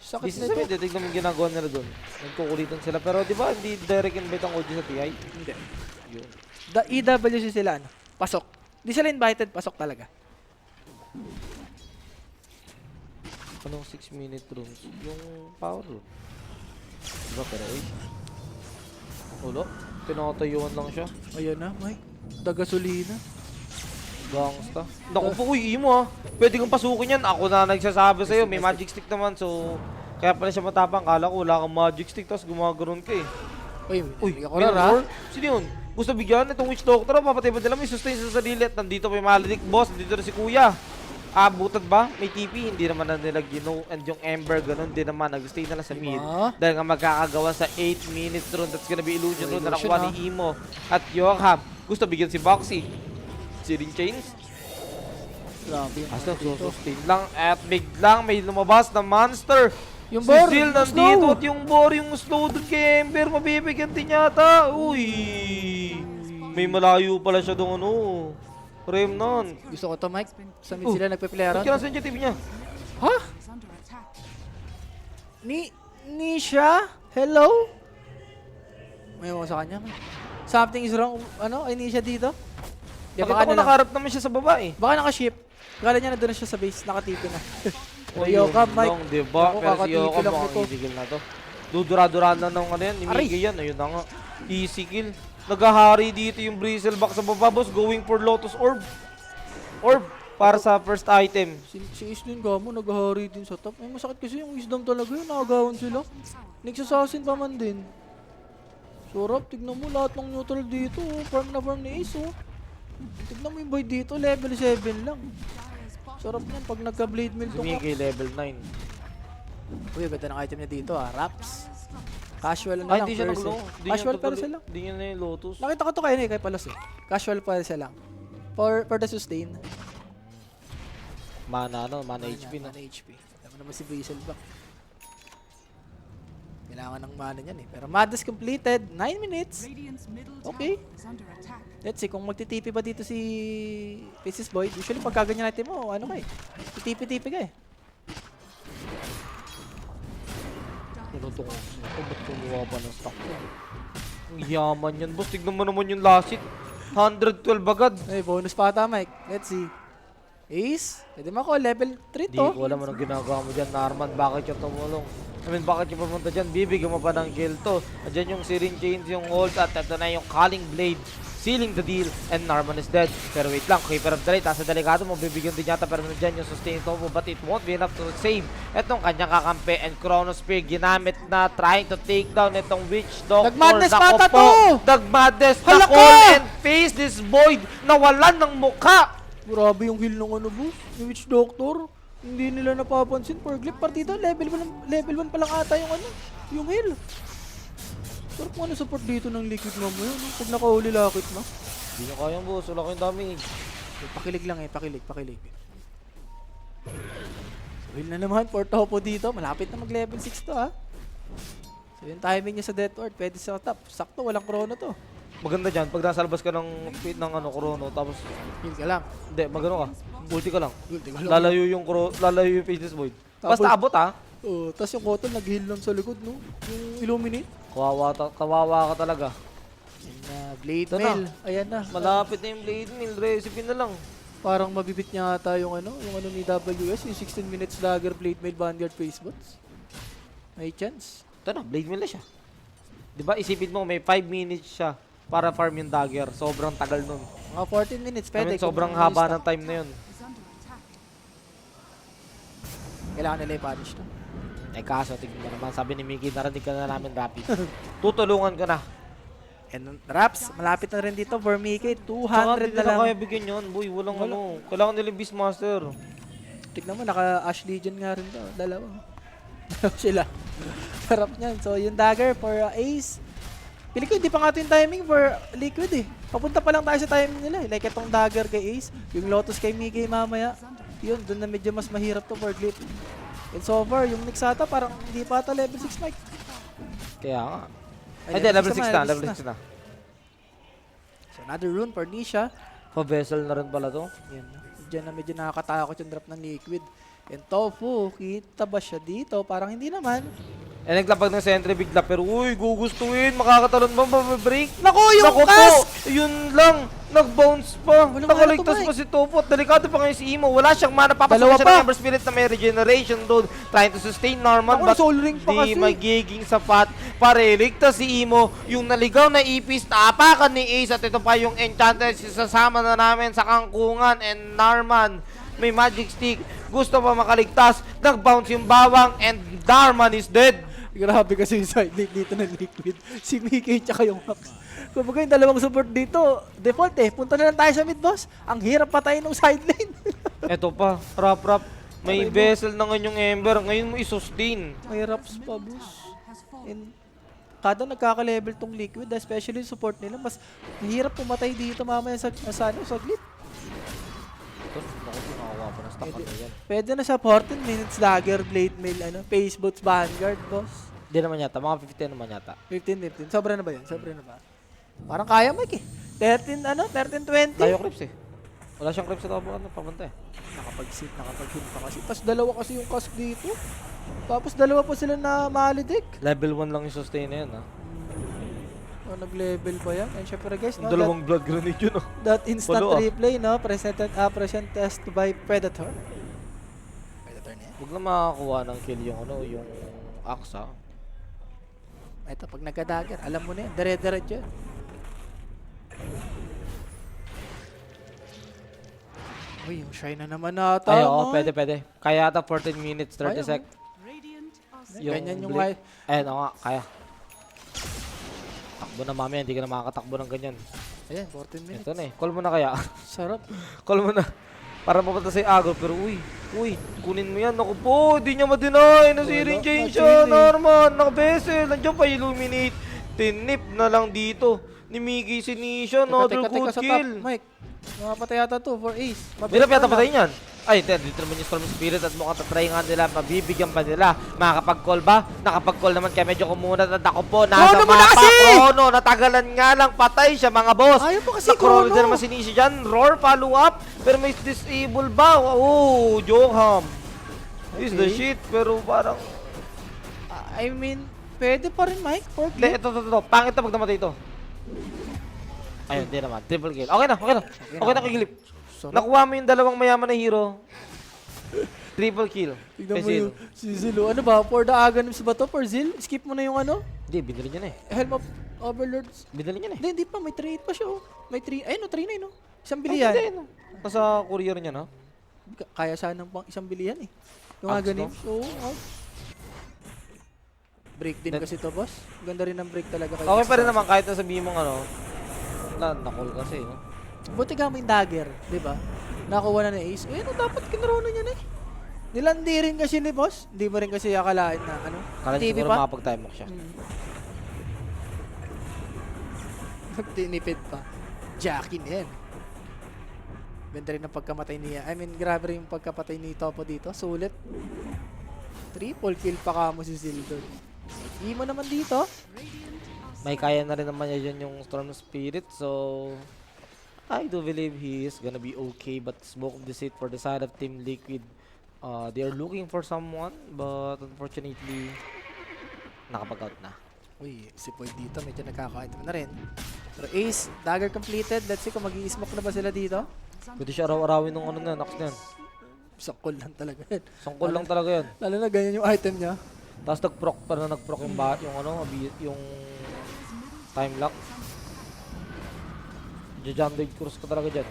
A: Sakit
B: This
A: na
B: is
A: ito.
B: it. Tignan mo yung ginagawa nila doon. Nagkukulitan sila. Pero di ba hindi direct invite ang OG sa TI?
A: Hindi.
B: Yun.
A: EWC sila, ano? Pasok. Di sila invited, pasok talaga.
B: Anong 6-minute rooms? Yung power room. Diba pero eh? Ulo? Tinatayuan lang siya.
A: Ayan na, Mike. Dagasolina.
B: Gangsta. Naku po, uy, imo ah. Pwede kong pasukin yan. Ako na nagsasabi sa'yo. May magic stick naman. So, kaya pala siya matapang. Kala ko wala kang magic stick. Tapos gumagaroon ka eh.
A: Uy,
B: Uy,
A: ako rin, ha?
B: roar? Sino yun? Gusto bigyan itong witch doctor. Papatay ba nila? May sustain sa sarili. At nandito may maledict boss. Nandito na si kuya. Ah, butad ba? May TP. Hindi naman na nila gino. And yung Ember, ganun din naman. Nag-stay na lang sa mid.
A: Diba?
B: Dahil nga magkakagawa sa 8 minutes run. That's gonna be illusion run na
A: Illusion,
B: nakuha ni Imo. At Yoham. Gusto bigyan si Boxy. Searing Chains.
A: Grabe yung
B: Asa,
A: ano dito.
B: sustain lang. At biglang may lumabas na monster.
A: Yung
B: Si
A: Bor,
B: Zil
A: yung
B: nandito
A: slow.
B: at yung Bor, yung slow dun kay Ember. Mabibigyan din yata. Uy. May malayo pala siya doon ano. Remnant.
A: Gusto ko to, Mike. Sa mid
B: Oh,
A: sila nagpe-playaran.
B: Ba't kinasan yung TV niya?
A: Ha? Nisha? Hello? May mo sa kanya. Something is wrong. Ano? Ay, Nisha dito? Di,
B: Nakita
A: baka
B: ko
A: na lang.
B: nakaharap naman siya sa baba eh.
A: Baka naka-ship. Kala niya na doon na siya sa base. Nakatipi na.
B: Uy,
A: Yokab,
B: yun
A: Mike.
B: lang, diba?
A: Ako,
B: Pero si
A: kakatipi
B: Yokab
A: lang
B: mukhang
A: ito.
B: easy kill na to. Dudura-duraan na ng ano yan.
A: Aray!
B: Imigay yan. Ayun na nga. Easy kill. Nagahari dito yung Bristleback sa baba, boss. Going for Lotus Orb. Orb. Para sa first item.
A: Si Ace din gamo, naghahari din sa top. Ay, masakit kasi yung wisdom talaga yun. Nakagawan sila. Nagsasasin pa man din. Sarap, tignan mo lahat ng neutral dito. Oh. Farm na farm ni Ace, oh. Tignan mo yung boy dito, level 7 lang. Sarap yan pag nagka-blade mill
B: Si
A: tong
B: Migay level 9.
A: Uy, ganda ng item niya dito, ah. Wraps. Casual na
B: Ay,
A: lang.
B: hindi siya
A: Perse.
B: nag-low.
A: Casual para siya lang.
B: Hindi niya na yung Lotus.
A: Nakita ko to kay Palos, eh. Casual para siya lang. For the sustain.
B: Mana HP na.
A: Mana HP. Alam mo naman si Bristleback. Kailangan ng mana niyan eh. Pero Madness completed. 9 minutes. Okay. Let's see kung magtitipi ba dito si Pieces Boy. Usually pag kaganyan natin mo, ano ka eh. Titipi-tipi ka eh.
B: Ano to? Ba't kumuha pa ng stock yan? Ang yaman yan, boss. Tignan mo naman yung last hit. 112 agad.
A: Ay, bonus pa ata, Mike. Let's see. Ace, pwede mo ako. Level 3
B: Di
A: to.
B: ko alam anong ginagawa mo dyan, Narman. Bakit yung tumulong? I mean, bakit yung pumunta dyan? Bibigyan mo pa ng kill to. Andyan yung Searing Chains, yung ult, at ito na yung Calling Blade. Sealing the deal, and Narman is dead. Pero wait lang, Keeper of the Light, nasa delikado mo, bibigyan din yata, pero nandyan yung sustain to mo, but it won't be enough to save etong kanyang kakampi, and Chronos Spear ginamit na, trying to take down itong Witch Doctor.
A: Nag-madness
B: Nako
A: pata
B: po,
A: to!
B: Nag-madness na
A: Hala ka!
B: call and face this void, nawalan ng mukha.
A: Grabe yung heal ng ano, boss. Yung Witch Doctor. Hindi nila napapansin. For Glip, partida, level 1 pa lang ata yung ano, yung heal. Pero kung ano support dito ng Liquid mamaya, no? Pag nakahuli lakit na.
B: Hindi nyo kayang boss, wala kayong damage.
A: Pakilig lang eh, pakilig. So heal na naman, for Topo dito. Malapit na mag-level 6 to, ha. So yung timing niya sa Death Ward, pwede sa top. Sakto, walang chrono to.
B: Maganda dyan, pag nasa labas ka ng speed ng ano, Chrono, tapos,
A: Heal ka lang.
B: hindi, magano ka, ulti ka lang.
A: Ulti ka lang.
B: Lalayo yung Faceless Void.
A: Tapos-
B: Basta abot ha.
A: Oh, tas yung Cotton nag-heal lang sa likod, no? Yung Illuminate.
B: Kawawa ka talaga.
A: Ayan na, Blade
B: Ito na.
A: Mail. Ayan na.
B: Malapit na yung Blade Mill, recipe na lang.
A: Parang mabibit niya ata yung ano ni WS, yung 16 minutes dagger Blade Mail Vanguard Facebots. May chance.
B: Ito na, Blade Mill na siya. Diba, isipin mo, may 5 minutes siya para farm yung dagger. Sobrang tagal nun.
A: Mga 14 minutes,
B: I
A: pwede.
B: mean, sobrang haba ng time na yun.
A: Kailangan nila i-punish to.
B: Eh kaso, tignan mo naman, sabi ni Mickey, narinig ka na namin rapid. Tutulungan ko na.
A: And Raps, malapit na rin dito for Mickey. 200
B: Saka
A: na
B: hindi na
A: lang.
B: kaya bigyan yun, boy. Walang ano. Kailangan nila yung Beastmaster.
A: Tignan mo, naka-Ash Legion nga rin to. Dalawa. Dalawa sila. Sarap niyan. So, yung dagger for Ace. Pili ko, hindi pa nga ito yung timing for Liquid eh. Papunta pa lang tayo sa timing nila eh. Like itong dagger kay Ace. Yung Lotus kay Mickey mamaya. Yun, doon na medyo mas mahirap to for Glip. It's over. Yung Nixata parang hindi pa ata level 6, Mike.
B: Kaya nga. Ay, hindi, level 6 na, level 6 na.
A: So, another rune for Nisha.
B: Pa-vessel na rin pala to.
A: Yan. Diyan na medyo nakakatakot yung drop ng Liquid. And Tofu, kita ba siya dito? Parang hindi naman.
B: Eh, naglapag ng sentry bigla, pero uy, gugustuhin, makakatalon ba, break?
A: Naku, yung
B: Naku po,
A: cast!
B: yun lang, nag-bounce pa.
A: Walang
B: Nakaligtas
A: mana to,
B: pa si Tofu at delikado pa ngayon si Imo. Wala siyang mana, papasok
A: Dalawa
B: siya
A: pa.
B: ng Ember Spirit na may regeneration road, trying to sustain Norman,
A: Naku,
B: but
A: Soul Ring pa
B: di
A: kasi.
B: magiging sapat para iligtas si Imo. Yung naligaw na ipis, naapakan ni Ace at ito pa yung Enchantress, isasama na namin sa kangkungan and Narman. May magic stick, gusto pa makaligtas, nag-bounce yung bawang and Narman is dead.
A: Grabe kasi yung side lane dito ng Liquid. Si Mickey tsaka yung Max. Kumbaga yung dalawang support dito, default eh. Punta na lang tayo sa mid boss. Ang hirap patayin ng side lane.
B: Eto pa, rap. May
A: Aray mo.
B: vessel na ngayon yung Ember. Ngayon mo isustain.
A: May raps pa boss. And kada nagkaka-level tong Liquid, especially yung support nila, mas hirap pumatay dito mamaya sa glip.
B: Ito, naku, nakakuha pa ng stock
A: Pwede.
B: ano yan.
A: Pwede na sa 14 minutes dagger, blade mail, face boots, vanguard boss.
B: Hindi naman yata, mga 15 naman yata.
A: 15. Sobra na ba yan? Sobra na ba? Parang kaya Mike eh. 13-20.
B: Layo creeps eh. Wala siyang creeps sa tabo, papunta eh.
A: Nakapag-sit pa kasi. Tapos dalawa kasi yung cast dito. Tapos dalawa pa sila na malidik.
B: Level 1 lang yung sustain na yan ha.
A: Oh, nag-level pa yan. And syempre guys, no,
B: Dalawang blood grenade yun oh.
A: that instant
B: Follow, ah.
A: replay, no, present test by Predator. Predator na yan.
B: Huwag na makakuha ng kill yung yung axe ha.
A: Ito, pag nagka-dagger, alam mo na yan. Dire-diretso yan. Uy, yung shy na naman nata.
B: Ay oo,
A: Mike.
B: pwede. Kaya ata 14 minutes, 30
A: Kaya,
B: sec.
A: Ganyan yung
B: blink.
A: life.
B: Ayun, oo nga, kaya. Takbo na mamaya, hindi ka na makakatakbo ng ganyan.
A: Ayan, 14 minutes.
B: Ito na eh, call mo na kaya.
A: Sarap.
B: Call mo na. Para mapunta sa agro, pero uy, kunin mo yan. Naku po, di niya ma-deny. Nasiring
A: Wala,
B: change
A: na-chain
B: siya,
A: eh.
B: Norman. Naka-vessel, nandiyan pa illuminate. Tinip na lang dito. Ni Miggy Sinisha, another good
A: sa top,
B: kill.
A: Mike. Makapatay yata to for ace.
B: Hirap yata patayin yan. Ay, dito naman yung Storm Spirit at mukhang tatry nga nila, mabibigyan pa nila. Makakapag-call ba? Nakapag-call naman kaya medyo kumunat at ako po. Nasa
A: Chrono mo na
B: mapa,
A: kasi!
B: Chrono, natagalan nga lang, patay siya mga boss.
A: Ayaw pa kasi
B: Na-chrono
A: Chrono.
B: din naman si Nishi dyan. Roar, follow up. Pero may disable ba? Oh, Joham. Is the
A: Okay.
B: shit, pero parang...
A: I mean, pwede pa rin Mike. For
B: Hindi, ito. Pangit na pag namatay ito. Ayun, di naman. Triple kill. Okay na. Okay na kagilip.
A: Sarap.
B: Nakuha mo yung dalawang mayaman na hero. Triple kill.
A: Tignan mo
B: Kay
A: yung si Zil. Ano ba? For the Aghanims ba to? For Zil? Skip mo na yung ano?
B: Hindi, binili niya na eh.
A: Helm of Overlords.
B: Binili niya na eh.
A: Hindi pa. May 3 pa siya oh. May 3. Ayun oh, 3 na yun oh. Isang
B: Ay,
A: bilihan.
B: hindi, no. Nasa courier niya, no?
A: Kaya sana pang isang bilihan eh. Yung
B: Axe,
A: Aghanims. Oo. Break din kasi to boss. Ganda rin ng break talaga.
B: Okay pa rin naman kahit na sabihin mong ano. Na-call kasi, no?
A: Buti ka may dagger, di ba? Nakuha na ni Ace. Eh, ano dapat kinrono niya na eh. Nilandi rin kasi ni boss. Hindi mo rin kasi akalain na ano.
B: Kala niya
A: TV
B: siguro
A: pa?
B: makapag-time walk siya.
A: Nagtinipid pa. Jackie na yan. Ganda rin ang pagkamatay niya. I mean, grabe rin yung pagkapatay ni Topo dito. Sulit. Triple kill pa ka mo si Zildon. Hindi mo naman dito.
B: May kaya na rin naman niya dyan yung Storm Spirit, so... I do believe he is gonna be okay, but Smoke of Deceit for the side of Team Liquid. They are looking for someone, but unfortunately, nakapag-out na.
A: Uy, si Boy dito medyo nagkaka-item na rin. Pero Ace, dagger completed. Let's see kung mag-i-smoke na ba sila dito.
B: Pwede siya araw-arawin ng ano na, Nox na yan.
A: Sakol lang talaga yan.
B: Sangkol lang talaga yan.
A: Lalo na ganyan yung item niya.
B: Tapos nag-proc, para nag-proc yung, yung ano, yung time lock. Jam blade cruise ka talaga dyan.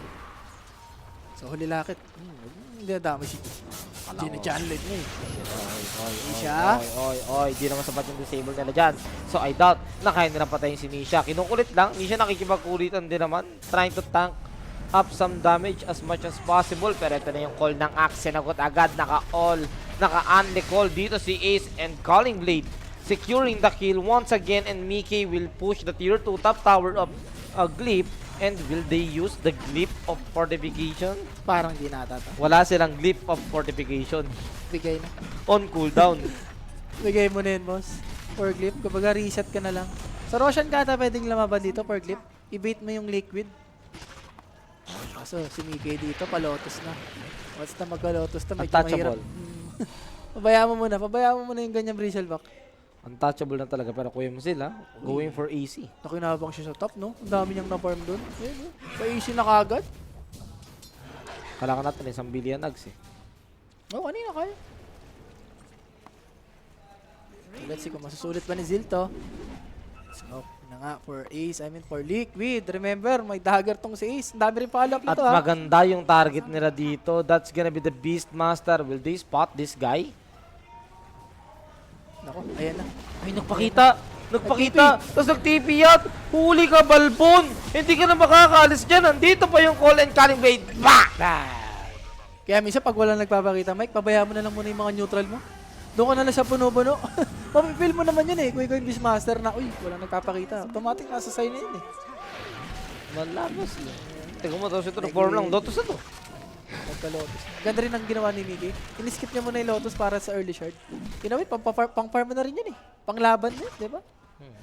A: So, huli lakit. Hindi na dami si Gina-janlet niya eh. Nisha?
B: Oy, di naman sapat yung disable nila dyan. So I doubt na kaya nila patayin si Nisha. Kinukulit lang, Nisha nakikipagkulitan din naman. Trying to tank up some damage as much as possible. Pero ito na yung call ng Axe. Sinagot agad, naka-all, naka-unli call dito si Ace and Calling Blade. Securing the kill once again, and Mickey will push the tier 2 top tower of Glyph. And will they use the Glyph of Fortification?
A: Parang di natata.
B: Wala silang Glyph of Fortification.
A: Bigay na.
B: On cooldown.
A: Bigay mo na yun, boss. For Glyph. Kapag reset ka na lang. Sa Roshan ka ata pwedeng lumaban dito for Glyph. I-bait mo yung Liquid. Kaso si Mickey dito, pa-lotus na. Once na magka-lotus na, medyo
B: Untouchable.
A: mahirap. Pabayaan mo muna yung ganyang bristleback.
B: Untouchable na talaga, pero kuya mo sila, going for AC.
A: Nakinabang siya sa top, no? Ang dami niyang na-farm doon. Ayun, no? Pa-easy na kagad.
B: Kailangan natin isang billion ags eh.
A: Oo, kanina kaya. Let's see kung masusulit ba ni Zil to. Smoke na nga for Ace, for Liquid. Remember, may dagger tong si Ace. Ang dami rin follow-up
B: At
A: nito ha.
B: maganda yung target nila dito. That's gonna be the Beastmaster. Will they spot this guy?
A: Nako, ayan na.
B: Ay, nagpakita! Nagpakita! Tapos nag-TP yan! Huli ka, Balbon! Hindi ka na makakaalis dyan! Nandito pa yung call and calling blade! Bah!
A: Kaya minsan pag wala nagpapakita, Mike, pabayaan mo na lang muna yung mga neutral mo. Doon ka na lang sa puno-puno. Mapipil mo naman yun eh. Kung ikaw yung Beastmaster na, uy, wala nagpapakita. Automatic nasa sign na yun eh.
B: Malabas yun. Teka mo, tapos ito na form lang. Lotus na to.
A: Nagka-lotus. Ganda rin ang ginawa ni Mickey. In-skip niya muna yung lotus para sa early shard. Kinawit, pang-farm na rin yun eh. Panglaban din, di ba?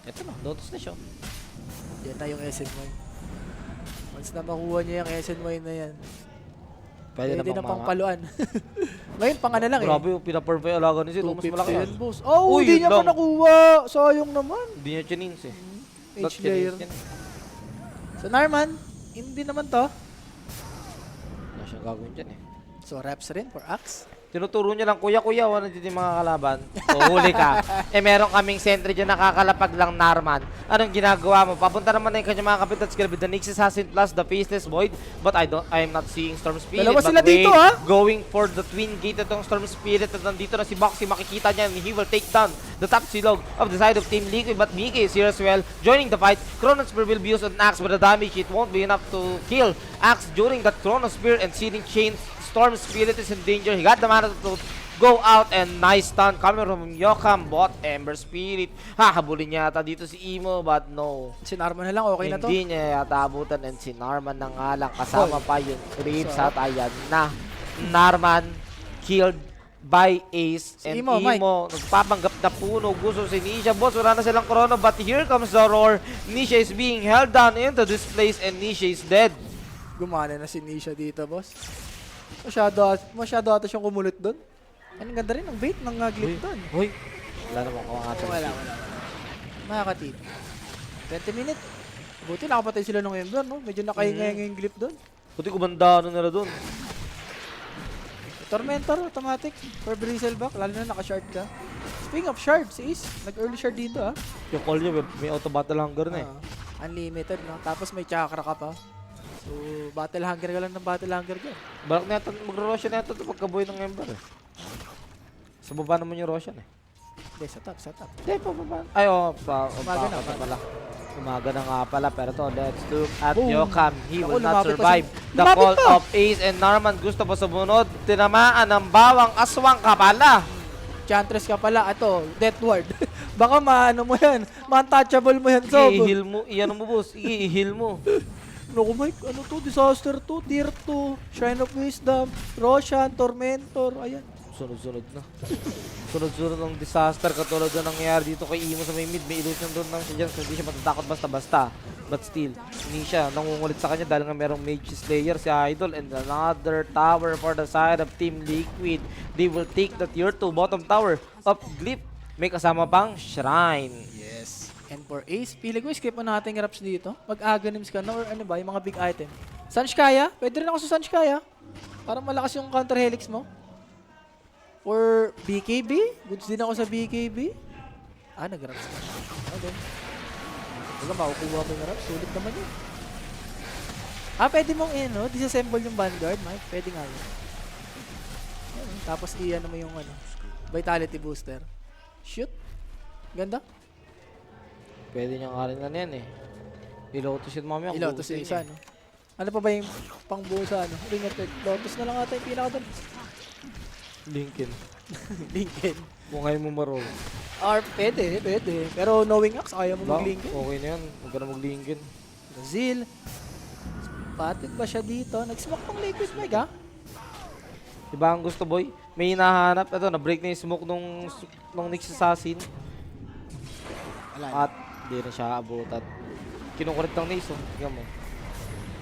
B: Ito na, lotus na siya.
A: Yan na yung SNY. Once na makuha niya yung SNY na yan,
B: Pwede na
A: pang
B: mga...
A: paluan. Ngayon, pang ano lang eh.
B: Grabe yung pinaperf yung alaga ni Zito. Mas
A: 250
B: malaki
A: yan,
B: yan.
A: boss. Oh,
B: Uy,
A: hindi
B: yun
A: niya pa
B: lang.
A: nakuha. Sayang naman.
B: Hindi niya chinins eh.
A: H-layer. So, Narman, hindi naman to.
B: Wala siyang gagawin dyan eh.
A: So, reps rin for Axe.
B: Tinuturo niya lang, kuya, wala dito yung mga kalaban. So, huli ka. Meron kaming sentry dyan, nakakalapag lang Narman. Anong ginagawa mo? Papunta naman na yung kanyang mga kapitan. It's gonna be the Nyx Assassin plus the Faceless Void. But I'm not seeing Storm Spirit.
A: Dalawa
B: But
A: sila
B: wait,
A: dito, ha?
B: going for the Twin Gate itong Storm Spirit. At nandito na si Boxy, makikita niya. He will take down the top silog of the side of Team Liquid. But Mickey is here as well, joining the fight. Chrono Spear will be used on Axe, but the damage, it won't be enough to kill Axe during that Chrono Spear and Searing Chain. Storm Spirit is in danger. He got the mana to go out and nice stun coming from Yokam bot Ember Spirit. Hahabulin niya yata dito si Imo but no.
A: Si Narman na lang, okay na to.
B: Hindi niya yata abutan and si Narman na nga lang kasama pa yung Reeves
A: So,
B: at ayan na. Narman killed by Ace
A: Si
B: and
A: Imo, Mike.
B: nagpapanggap na puno. Gusto si Nisha. Boss, wala na silang chrono but here comes the roar. Nisha is being held down into this place and Nisha is dead.
A: Gumana na si Nisha dito, boss. Masyado ata siyang kumulit doon. Ang ganda rin ang bait ng glip doon.
B: Hoy. Wala namang kawangatan.
A: Wala. Makakatid. 20 minutes. Buti nakapatay sila ng Ember, no? Medyo nakahinga yung glip doon.
B: Buti kumanda nila doon.
A: Tormentor, automatic. For Bristleback, lalo na naka-shard ka. Speaking of shard, si Ace, nag-early shard dito, ah.
B: Yung call niya, may auto battle hunger na eh.
A: Unlimited, no? Tapos may chakra ka pa. So, battle hunger ka lang ng battle hunger dyan.
B: Balak na yata, magro-Roshan na yata ito pagkabuhay ng Ember eh. Sa baba naman yung Roshan eh.
A: Hindi, sa top.
B: Hindi, pababa. Ay,
A: Umaga na,
B: pala. Umaga na nga pala, pero to, let's look at
A: Boom.
B: Yokam. He
A: Ako,
B: will not
A: lumapit pa
B: survive
A: si-
B: the
A: lumapit
B: call
A: pa!
B: of Ace and Narman. Gusto pa sumunod. Tinamaan ng bawang aswang ka pala.
A: Chantress ka pala. Ito, Death Ward. Baka maano mo yan. Ma-untouchable mo yan, Sob.
B: I-heal mo, iyan mo boss. I-heal mo.
A: Naku, Mike, ano to? Disaster to. Tier 2. Shrine of Wisdom. Roshan, Tormentor. Ayan.
B: Sunod-sunod na. Sunod-sunod ng disaster katulad na nangyayari dito kay Imo sa may mid. May illusion doon lang siya dyan. So hindi siya matatakot basta-basta. But still, hindi siya nangungulit sa kanya dahil nga merong Mage Slayer si Idol and another tower for the side of Team Liquid. They will take the tier 2 bottom tower of Glyph. May kasama pang Shrine.
A: Yes. And for Ace, pili ko, skip mo natin yung raps dito. Mag-agonims ka na or ano ba, yung mga big item. Sanshkaya? Pwede rin ako sa Sanshkaya. Para malakas yung counter helix mo. Or BKB? Goods din ako sa BKB. Ah, nag-raps ka. Okay. Baga, makukuha ko yung raps. Sulit naman yun. Ah, pwede mong disassemble yung Vanguard, Mike. Pwede nga yun. Ayun, tapos i-ano mo yung Vitality Booster. Shoot. Ganda.
B: Pwede niya nga rin na yan eh. I-lotus yun mamaya.
A: Ilotus yung isa, no? Ano pa ba yung pangbuo sa Ring Attack? Lotus na lang ata yung pinaka-doon.
B: Lincoln.
A: Lincoln.
B: Kung ngayon mo marol.
A: Or pwede. Pero knowing Axe, ayaw mo
B: Ba?
A: mag-Lincoln.
B: Okay na yan. Huwag ka na mag-Lincoln.
A: Brazil. Patid ba siya dito? Nag-smoke pang Liquid Meg, ha?
B: Diba ang gusto, boy? May hinahanap. Ito, na-break na yung smoke nung Nyx Assassin.
A: Wala na.
B: At di na siya abutan. Kinukurit ng Nyx, oh. Tingnan mo.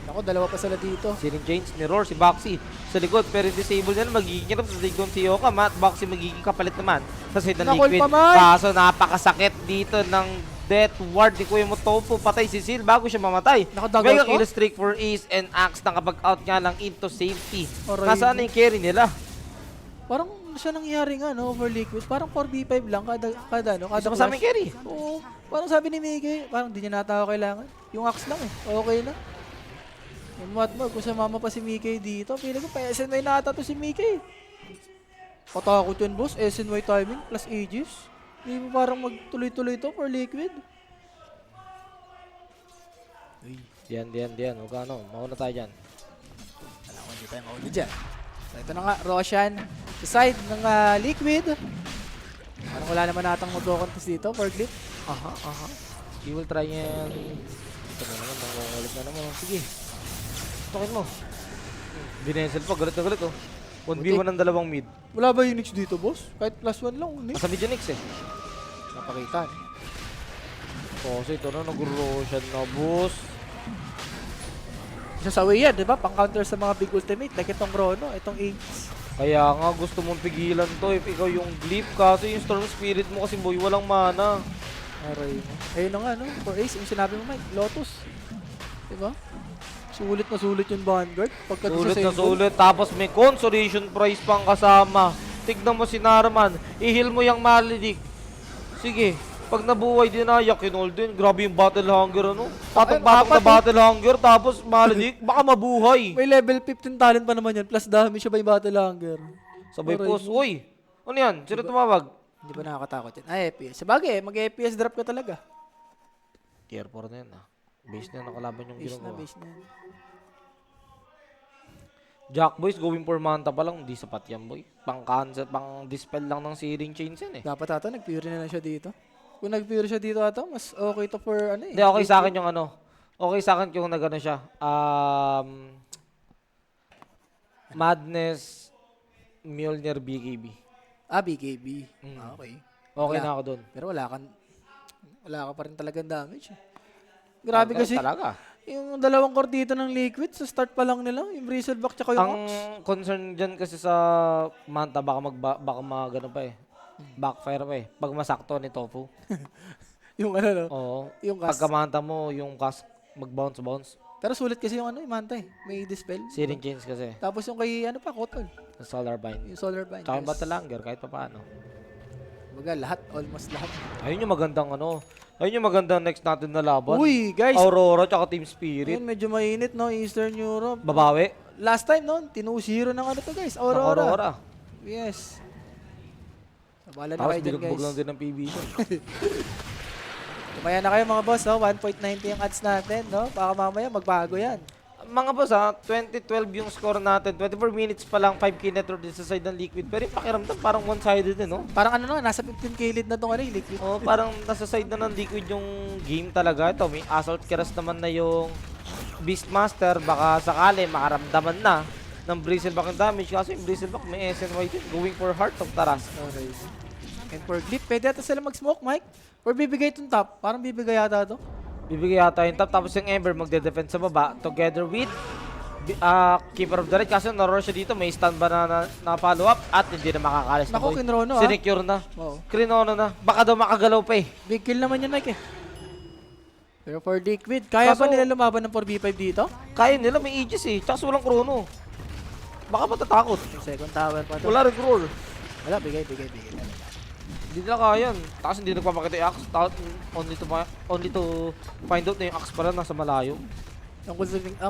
A: Ako, dalawa pa sila dito.
B: Sirin James, ni Roar, si Boxy sa likod. Pero yung disable nila, magiging hirap sa likod si Yoka. Matt Boxy magiging kapalit naman sa side ng
A: Nakul
B: Liquid.
A: pa man!
B: Kaso napakasakit dito ng Death Ward ni Kuya Motopo. Patay si Seal bago siya mamatay.
A: Nakadugout
B: Mega
A: ko?
B: kill streak for Ace and Axe. Nakapag-out nga lang into safety.
A: Aray
B: Nasaan na yung carry nila?
A: Parang siya nangyari nga, no, over Liquid. Parang 4v5 lang kada
B: Gusto mo sa aming carry?
A: Oo. Parang sabi ni Miggy, parang di niya natawa kailangan. Yung axe lang eh. Okay na. Yung Matmore, kung sumama pa si Mickey dito, feeling ko pa SNY na ata to si Mickey. Patakot yun, boss. SNY timing plus Aegis. Hindi mo parang magtuloy-tuloy to for Liquid. Uy,
B: Diyan. Huwag ano, mauna tayo dyan.
A: alam ko hindi tayo mauli dyan. So ito na nga, Roshan sa side ng Liquid. Parang wala naman natang mag-contest dito for Glip.
B: Aha. He will try yan. Ito na naman, nangungulit na naman. Sige. Tokin mo. Binesel pa, galit na galit oh. 1v1 ng dalawang mid.
A: Wala ba Unix dito, boss? Kahit +1 lang, Unix.
B: Nasa mid yung Nix eh.
A: Napakita.
B: Kasi ito na, nag-Roshan na boss.
A: Isa sa way yan, di ba? Pang-counter sa mga big ultimate. Like itong Rono, itong Aegis.
B: Kaya nga gusto mong pigilan to if ikaw yung Gleep. Kasi yung Storm Spirit mo kasi boy, walang mana.
A: Aray mo. Ayun na nga, no? For Ace, yung sinabi mo, Mike, Lotus. Diba? Sulit na sulit yung Vanguard. Pagka
B: Sulit na sulit. Tapos may consolation prize pang kasama. Tignan mo si Naraman. I-heal mo yung Maledict. Sige. Pag nabuhay din na, Yakinol din. Grabe yung Battle Hunger, ano? Patong-patong na Battle Hunger. Tapos Maledict, baka mabuhay.
A: May level 15 talent pa naman yan. Plus damage siya ba yung Battle Hunger?
B: Sabay
A: Aray
B: post.
A: mo.
B: Uy! Ano yan? Sino tumawag?
A: Hindi ba nakakatakot yan? Ay, FPS. Sabagay, mag-FPS drop ka talaga.
B: Tier 4 na yan, ah. Base na nakalaban yung
A: Base na,
B: ginagawa.
A: base na.
B: Jack Boys going for manta pa lang, hindi sapat yan boy. Pang-cancel, pang-dispel lang ng searing chains yan eh.
A: Dapat ata, nag-fury na lang siya dito. Kung nag-fury siya dito ata, mas okay to for ano eh.
B: Hindi, okay sa akin yung ano. Okay sa akin yung nagano siya. Madness Mjolnir BKB.
A: BKB. Okay.
B: Okay
A: Wala.
B: na ako doon.
A: Pero wala ka pa rin talagang damage eh. Grabe kasi.
B: Talaga.
A: Yung dalawang core dito ng Liquid, sa start pa lang nila, yung Bristleback tsaka yung
B: Ang
A: Ox.
B: concern dyan kasi sa Manta, baka magano pa eh. Backfire pa eh. Pag masakto ni Tofu.
A: Yung ano no,
B: Oo.
A: yung cast.
B: Pagka Manta mo, yung cast mag-bounce.
A: Pero sulit kasi yung ano, yung Manta eh. May dispel.
B: Searing chains kasi.
A: Tapos yung kay ano pa, Cotton.
B: Solar Bind.
A: Yung Solar Bind.
B: Tsaka yung Battle Hunger, kahit pa paano.
A: Baga, lahat, almost lahat.
B: Ayun yung magandang ano. Ayun yung magandang next natin na laban.
A: Uy, guys.
B: Aurora tsaka Team Spirit.
A: Yun, medyo mainit no, Eastern Europe.
B: Babawi.
A: Last time no, 2-0 ng ano to guys,
B: Ng
A: Aurora.
B: Aurora.
A: Yes. Sabala na
B: Tapos
A: kayo dyan
B: binugbog lang
A: guys.
B: din ng PBC.
A: Tumaya na kayo mga boss, no? 1.90 yung odds natin, no? Baka mamaya magbago yan.
B: Mga boss ha, 2012 yung score natin. 24 minutes pa lang, 5k net worth din sa side ng Liquid. Pero yung pakiramdam parang one-sided din, no?
A: Parang ano no, nasa 15k lead na tong ano, yung Liquid.
B: Oh, parang nasa side na ng Liquid yung game talaga. Ito, may Assault Keras naman na yung Beastmaster. Baka sakali makaramdaman na ng Bristleback yung damage. Kasi yung Bristleback may SNY din. Going for Heart of Taras.
A: Okay. And for Glip, pwede ata sila mag-smoke, Mike? Or bibigay itong top? Parang bibigay yata ito.
B: Bibigay yata yung top. Tapos yung Ember magde-defend sa baba. Together with Keeper of the Red. Kasi naroon siya dito. May stun ba na follow up. At hindi na makakalis na
A: Naku,
B: boy.
A: Kinrono ha.
B: Sinecure na.
A: Oo.
B: Krinono na. Baka daw makagalaw pa eh.
A: Big kill naman yan, Mike eh. Pero for Liquid, kaya
B: Kaso-
A: ba nila lumaban ng 4v5 dito?
B: Kaya nila may Aegis eh. Tsaka walang Chrono. Baka matatakot.
A: Yung second tower pa to.
B: Wala rin roll.
A: Wala, bigay.
B: Hindi nila kaya yan. Tapos hindi nagpapakita yung axe. Only to find out na yung axe pala nasa malayo.
A: Ang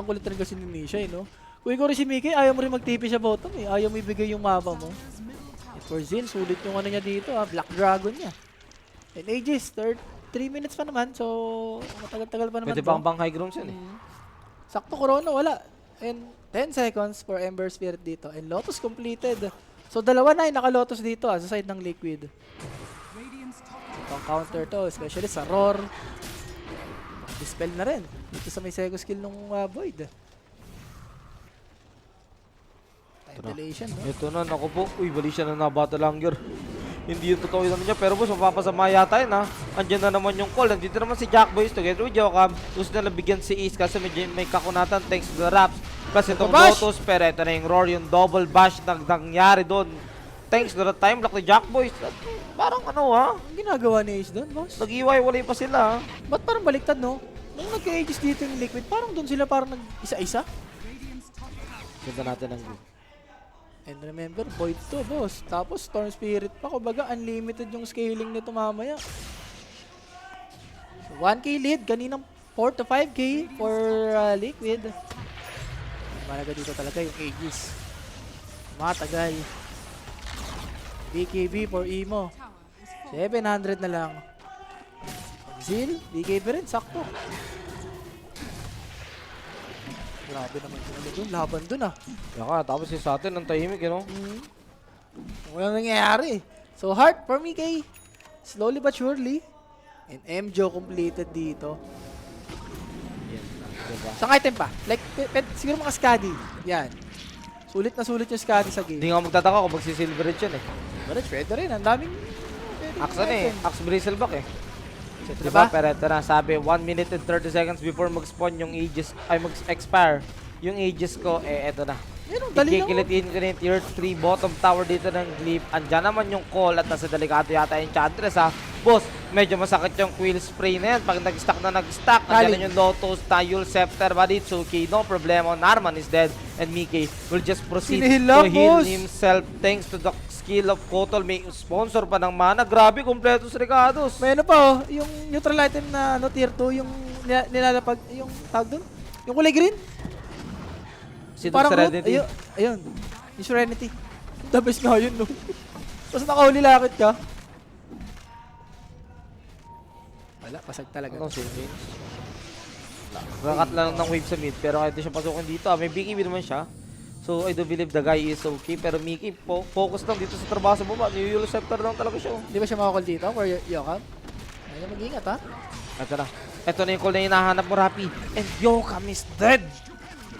A: kulit rin kasi ni Nisha eh, no? Kung ikaw rin si Mickey, ayaw mo rin mag-TP sa bottom eh. Ayaw mo ibigay yung mapa mo. For Zin, sulit yung ano niya dito Black Dragon niya. And Aegis, 3 minutes pa naman. So, matagal-tagal pa naman
B: Pwede
A: to.
B: bang bang high grounds yan eh.
A: Sakto Corona, wala. And 10 seconds for Ember Spirit dito. And Lotus completed. So, dalawa na yung naka-Lotus dito sa side ng Liquid. Pang counter to, especially sa Roar. Dispel na rin. Dito sa may second skill nung Void. Time dilation, no?
B: Ito na, naku po. Uy, bali siya na Battle Hunger. hindi yung totoo yun niya. Pero boss, mapapasama yata yun ha. Andyan na naman yung call. Nandito naman si Jack Boys together with Jokam. Gusto na bigyan si Ace kasi may kakunatan thanks to the Raps. Plus itong
A: Bash!
B: Lotus, pero ito na yung roar, yung double bash na nangyari doon. Thanks to the time block ni Jack Boys. At parang ano ha,
A: Ang ginagawa ni Ace doon, boss?
B: nag-iwalay pa sila ha.
A: Ba't parang baliktad, no? Nung nagka-ages dito yung Liquid, parang doon sila parang nag-isa-isa.
B: Ganda natin ang group.
A: And remember, Void to, boss. Tapos Storm Spirit pa. Kumbaga, unlimited yung scaling nito mamaya. So, 1k lead. Kaninang 4 to 5k for Liquid. Malaga dito talaga yung Aegis. Matagal. BKB for Emo. 700 na lang. Zil, BKB rin. Sakto. Grabe naman dun. Laban dun ah.
B: Yaka, tapos si sa atin ang tahimik, you know?
A: Walang nangyayari. So, Heart for me kay slowly but surely. And MJO completed dito.
B: Yan, diba?
A: Sa item pa. Like, siguro mga Skadi. Yan. Sulit na sulit yung Skadi sa game.
B: Hindi nga magtataka kung magsi-silver yun eh.
A: But pwede rin. Ang daming
B: Axe ano eh, Axe Bristleback eh.
A: So,
B: Diba? Pero ito na, sabi, 1 minute and 30 seconds before mag-spawn yung Aegis, ay mag-expire yung Aegis ko, eh, eto na.
A: Yan, dali lang.
B: Ikikilitin ko na yung tier 3 bottom tower dito ng Gleep. Andyan naman yung call at nasa delikado yata yung Enchantress ha. Boss, medyo masakit yung quill spray na yan. Pag nag-stack na nag-stack, andyan na yung Lotus, Tayul, Scepter, Baditsuki. No problema, Narman is dead. And Mickey will just proceed
A: Sinihil
B: to
A: lang,
B: heal
A: boss.
B: himself thanks to the skill of Kotol. May sponsor pa ng mana. Grabe, kompleto si Ricardos.
A: May ano pa oh. Yung neutral item na ano, tier 2. Yung nilalapag. Yung tawag dun. Yung kulay green.
B: Si
A: Parang
B: Serenity.
A: Ayun. Yung Serenity. The best nga yun, no? Tapos nakahuli lakit ka. Wala, pasag talaga.
B: Ano si James? Nakakat lang ng wave sa mid pero kahit di siya pasukin dito. May BKB naman siya. So I do believe the guy is okay. Pero Mickey, focus lang dito sa trabaho sa baba. New Scepter lang talaga siya.
A: Di ba siya makakall dito for Yokam? Ayun, mag-ingat ha.
B: Ito na. Ito na yung call na hinahanap mo, Rapi. And Yokam is dead!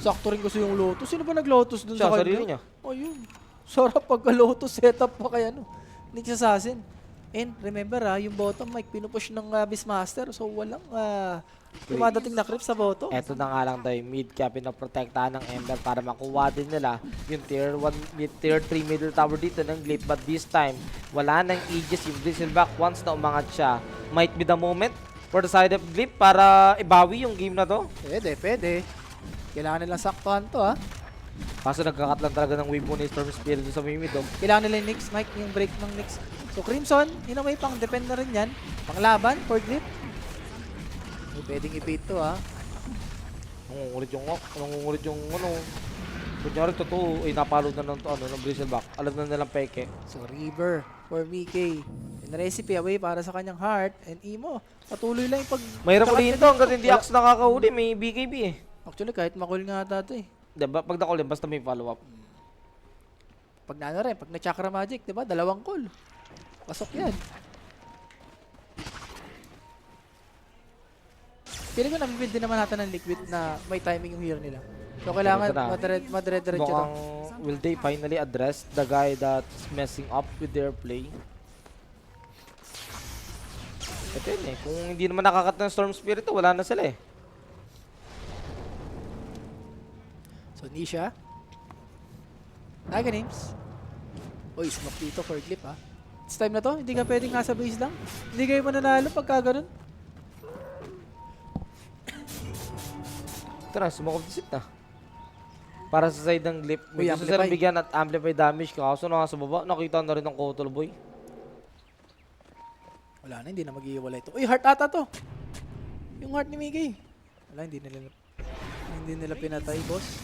A: Sakto rin kasi yung Lotus. Sino ba nag-Lotus dun
B: Siya,
A: sa kanya?
B: sarili niya.
A: Ayun. Sarap pagka-Lotus setup pa kaya no. Nix Assassin. And remember yung bottom mic pinupush ng Beastmaster. So walang dumadating na creep sa bottom.
B: Ito na nga lang tayo, mid kaya pinaprotektahan ng Ember para makuha din nila yung tier 1, tier 3 middle tower dito ng Gleep. But this time, wala nang Aegis yung Bristleback once na umangat siya. Might be the moment for the side of Gleep para ibawi yung game na to.
A: Pwede. Kailangan nilang saktuhan to ha.
B: Kaso nagkakat lang talaga ng wave mo ni Storm Spirit sa may mid.
A: Kailangan nila yung Nyx, Mike, yung break ng Nyx. So Crimson, in a way, pang depend na rin yan. Panglaban, for grip. Pwedeng i-bait to ha.
B: Nangungulit yung ano. Kunyari totoo, ay napalo na ng Bristleback. Alam na nilang peke.
A: So River for Mickey. And recipe away para sa kanyang Heart and Emo. Patuloy lang yung pag...
B: Mahirap
A: kakat
B: ulihin
A: niya
B: to hanggat
A: dito.
B: hindi Axe nakakahuli. May BKB eh.
A: Actually, kahit makul nga ata to eh.
B: Diba? Pag nakul basta may follow-up.
A: Pag na rin, pag na-chakra magic, diba? 2 call. Pasok yan. Feeling ko nabibid din naman natin ng Liquid na may timing yung hero nila. So kailangan madire-diretso to.
B: Mukhang will they finally address the guy that's messing up with their play? Ito yun eh. Kung hindi naman nakakat ng Storm Spirit, wala na sila eh.
A: So Nisha. Naga names. Uy, smoke dito for clip ha. It's time na to. Hindi ka pwedeng nasa base lang. Hindi kayo mananalo pagka ganun.
B: Ito na, smoke of the seat na. Para sa side ng Gleep.
A: Uy,
B: May gusto
A: amplify.
B: silang bigyan at amplify damage. Kaso na sa baba, nakita na rin ng Kotol Boy.
A: Wala na, hindi na mag-iiwalay ito. Uy, heart ata to. Yung heart ni Miggy. Wala, hindi nila pinatay, boss.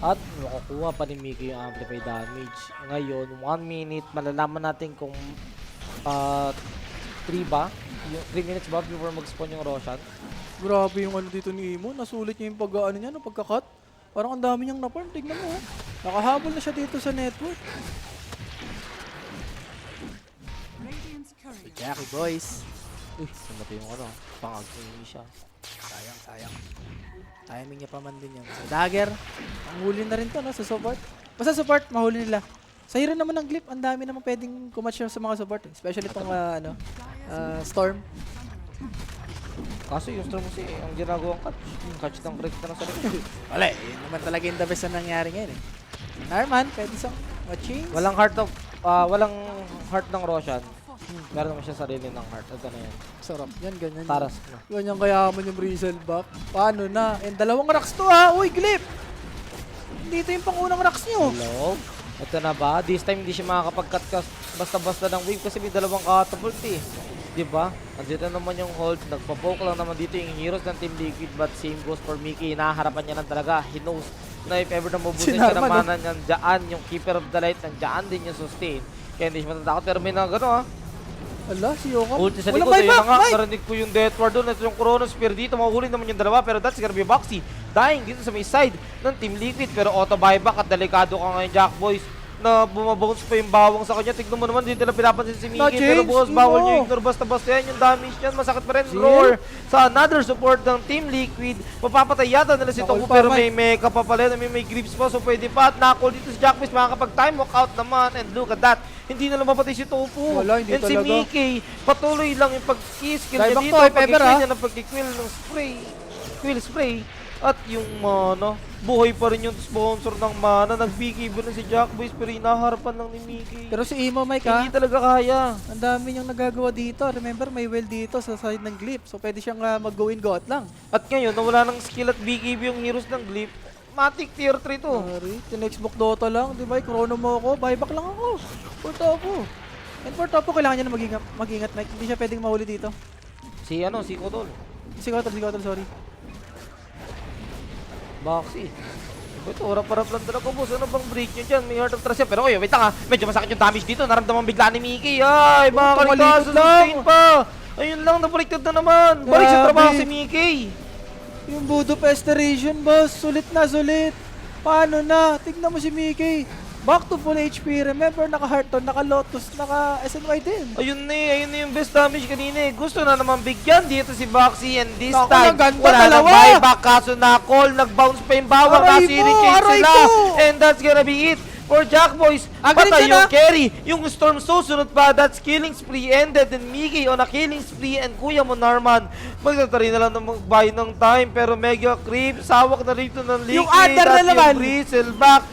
B: At makukuha pa ni Mickey yung amplify damage. Ngayon, 1 minute, malalaman natin kung 3 ba? 3 minutes ba before mag-spawn yung Roshan?
A: Grabe yung ano dito ni Emo. Nasulit niya yung pag-ano niya, no, pagka-cut. Parang ang dami niyang na-farm. Tignan mo, oh. Nakahabol na siya dito sa network. So, Jackie, boys.
B: Uy, sumati yung ano, pang-agree siya.
A: Sayang. Timing niya pa man din yan. So, Dagger. Ang huli na rin to, no, sa support. Basta support, mahuli nila. Sa hero naman ng Glyph, ang dami naman pwedeng kumatch sa mga support. Especially itong Storm.
B: Kaso yung Storm kasi, ang ginagawang catch ng Greg na sa likod.
A: Wala eh. Yun naman talaga yung the best na nangyari ngayon eh. Narman, pwede siyang ma-change.
B: Walang heart ng Roshan. Meron naman siya sarili ng heart. Ito na yan.
A: Sarap yan, ganyan.
B: Taras na.
A: Ganyan kayaman yung Bristleback. Paano na? And dalawang racks to ha. Uy, Glyph! Dito yung pangunang racks nyo.
B: Hello? Ito na ba? This time hindi siya makakapag-cut ka basta-basta ng wave kasi may dalawang catapult eh. Diba? Andito naman yung hold. Nagpa-poke lang naman dito yung heroes ng Team Liquid, but same goes for Mickey. Nahaharapan niya lang talaga. He knows na if ever na mabusin siya ng mana niyan dyan, yung Keeper of the Light nandiyan din yung sustain. Kaya hindi siya matatakot. Pero may na gano'n ha.
A: Ala, si Yoko.
B: Ulti sa likod, ayun na nga, narinig ko yung Death Ward doon. Ito yung Chrono Spear dito, mahuhuli naman yung dalawa. Pero that's gonna be Boxy dying dito sa may side ng Team Liquid. Pero auto buyback at delikado ka ngayon, Jack Boys, na bumabounce pa yung bawang sa kanya. Tignan mo naman, dito na pinapansin si Mickey. Pero boss, bawal nyo ignore. Basta-basta yan, yung damage yan. Masakit pa rin. Roar sa another support ng Team Liquid. Mapapatay yata nila si Tofu, pero may mecha pa pala, may grips pa. So pwede pa. At nakall dito si Jack Boys, makakapag-time walk out naman. And look at that. Hindi na lang mapatay si Tofu.
A: Wala, hindi
B: and si
A: talaga.
B: Mickey, patuloy lang yung pag-skill niya
A: Dive
B: dito.
A: back to, if ever,
B: Pag-skill
A: ha?
B: niya ng pag-quill ng spray. Quill spray. At yung mana, buhay pa rin yung sponsor ng mana. Nag-BKB na si Jack Boys, pero hinaharapan lang ni Mickey.
A: Pero si Imo, Mike ha,
B: Hindi talaga kaya.
A: ang dami niyang nagagawa dito. Remember, may well dito sa side ng Glyph. So pwede siyang mag-go in, go out lang.
B: At ngayon, nawala ng skill at BKB yung heroes ng Glyph. Matic tier 3 to.
A: Sorry, tinextbook Dota lang. Di ba, chrono mo ako. Buyback lang ako. For Topo. And for Topo, kailangan niya na mag-ingat, Mike. Hindi siya pwedeng mahuli dito.
B: Si Kotol.
A: Si Kotol, sorry.
B: Boxy. Ito, harap-harap lang talaga, boss. Ano bang break nyo dyan? May Heart of Trust yan. Pero wait lang ha. Medyo masakit yung damage dito. Naramdaman bigla ni Mickey. Ay, mga kalikaso. Sustain pa. Ayun lang, nabaliktad na naman. Balik sa trabaho si Mickey.
A: Yung Voodoo Restoration, boss. Sulit na, sulit. Paano na? Tignan mo si Mickey. Back to full HP. Remember, naka-Hearton, naka-Lotus, naka-SNY din.
B: Ayun na yung best damage kanina eh. Gusto na naman bigyan dito si Boxy and this
A: Naku,
B: time
A: naganda,
B: wala nang
A: dalawa.
B: buyback kaso na-call, nag-bounce pa yung bawang,
A: Aray
B: nasi-retreat
A: ko, aray
B: sila.
A: ko.
B: And that's gonna be it for Jack Boys.
A: Ang galing
B: Patay
A: siya
B: yung
A: na.
B: carry, yung Storm susunod pa, that's killing spree ended and Mickey on a killing spree and Kuya mo Narman. Magtatari na lang ng mag-buy ng time pero mega creep, sawak na rito ng Liquid
A: Yung under na
B: at
A: naman.
B: yung Bristleback.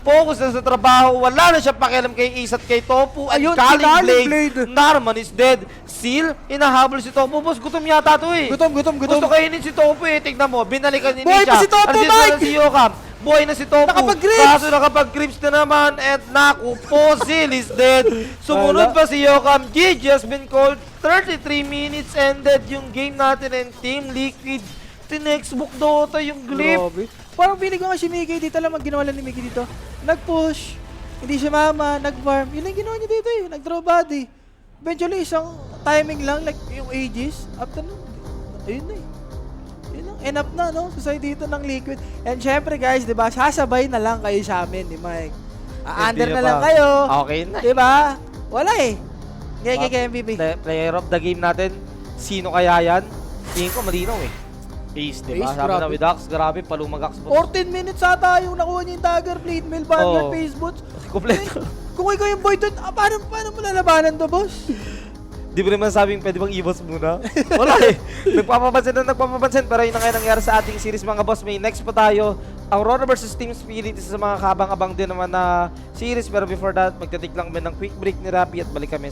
B: Focus na sa trabaho, wala na siya pakialam kay Ace at kay Tofu at
A: Ayun,
B: Calling
A: Calling
B: Blade.
A: Blade.
B: Narman is dead. Seal, hinahabol si Tofu. Boss, gutom yata to eh.
A: Gutom.
B: Gusto kainin si Tofu eh. Tignan mo, binalikan ni
A: Buhay
B: Nisha.
A: pa si Tofu,
B: Andito na
A: Mike!
B: si Yokam. Buhay na si Tofu.
A: Nakapag-grips!
B: Kaso nakapag-grips na naman. And naku po, Seal is dead. Sumunod pa si Yokam. GG has been called. 33 minutes ended yung game natin and Team Liquid. Tinextbook Dota yung Glyph.
A: Grabe. Parang feeling ko nga si Mickey dito lang ginawa lang ni Mickey dito. Nag-push, hindi siya mama, nag-farm. Yun lang ginawa niya dito eh. Nag-draw body. Eventually, isang timing lang, like yung Aegis. After nun, ayun na eh. Yun lang, enough na, no? Sa side dito ng Liquid. And syempre guys, di ba, sasabay na lang kayo sa amin, di Mike? Under
B: Hindi
A: na
B: na
A: lang
B: pa.
A: kayo.
B: Okay na.
A: Di ba? Wala eh. Kaya MVP.
B: Player of the game natin. Sino kaya yan? Tingin ko malinaw eh. Ace, diba?
A: Ace,
B: Sabi
A: grabe.
B: na with Dax, grabe, palumagak spot.
A: 14 minutes ata yung nakuha niya yung dagger, blade mail, vanguard,
B: Oo.
A: face boots.
B: Kompleto.
A: Kung ikaw yung boy doon, paano mo lalabanan to, boss?
B: Di mo naman sabing pwede bang i-boss muna? Wala eh. Nagpapapansin. Pero yun na nga nangyari sa ating series mga boss. May next pa tayo. Aurora versus Team Spirit. Isa sa mga kabang-abang din naman na series. Pero before that, magtatik lang kami ng quick break ni Rappy at balik kami sa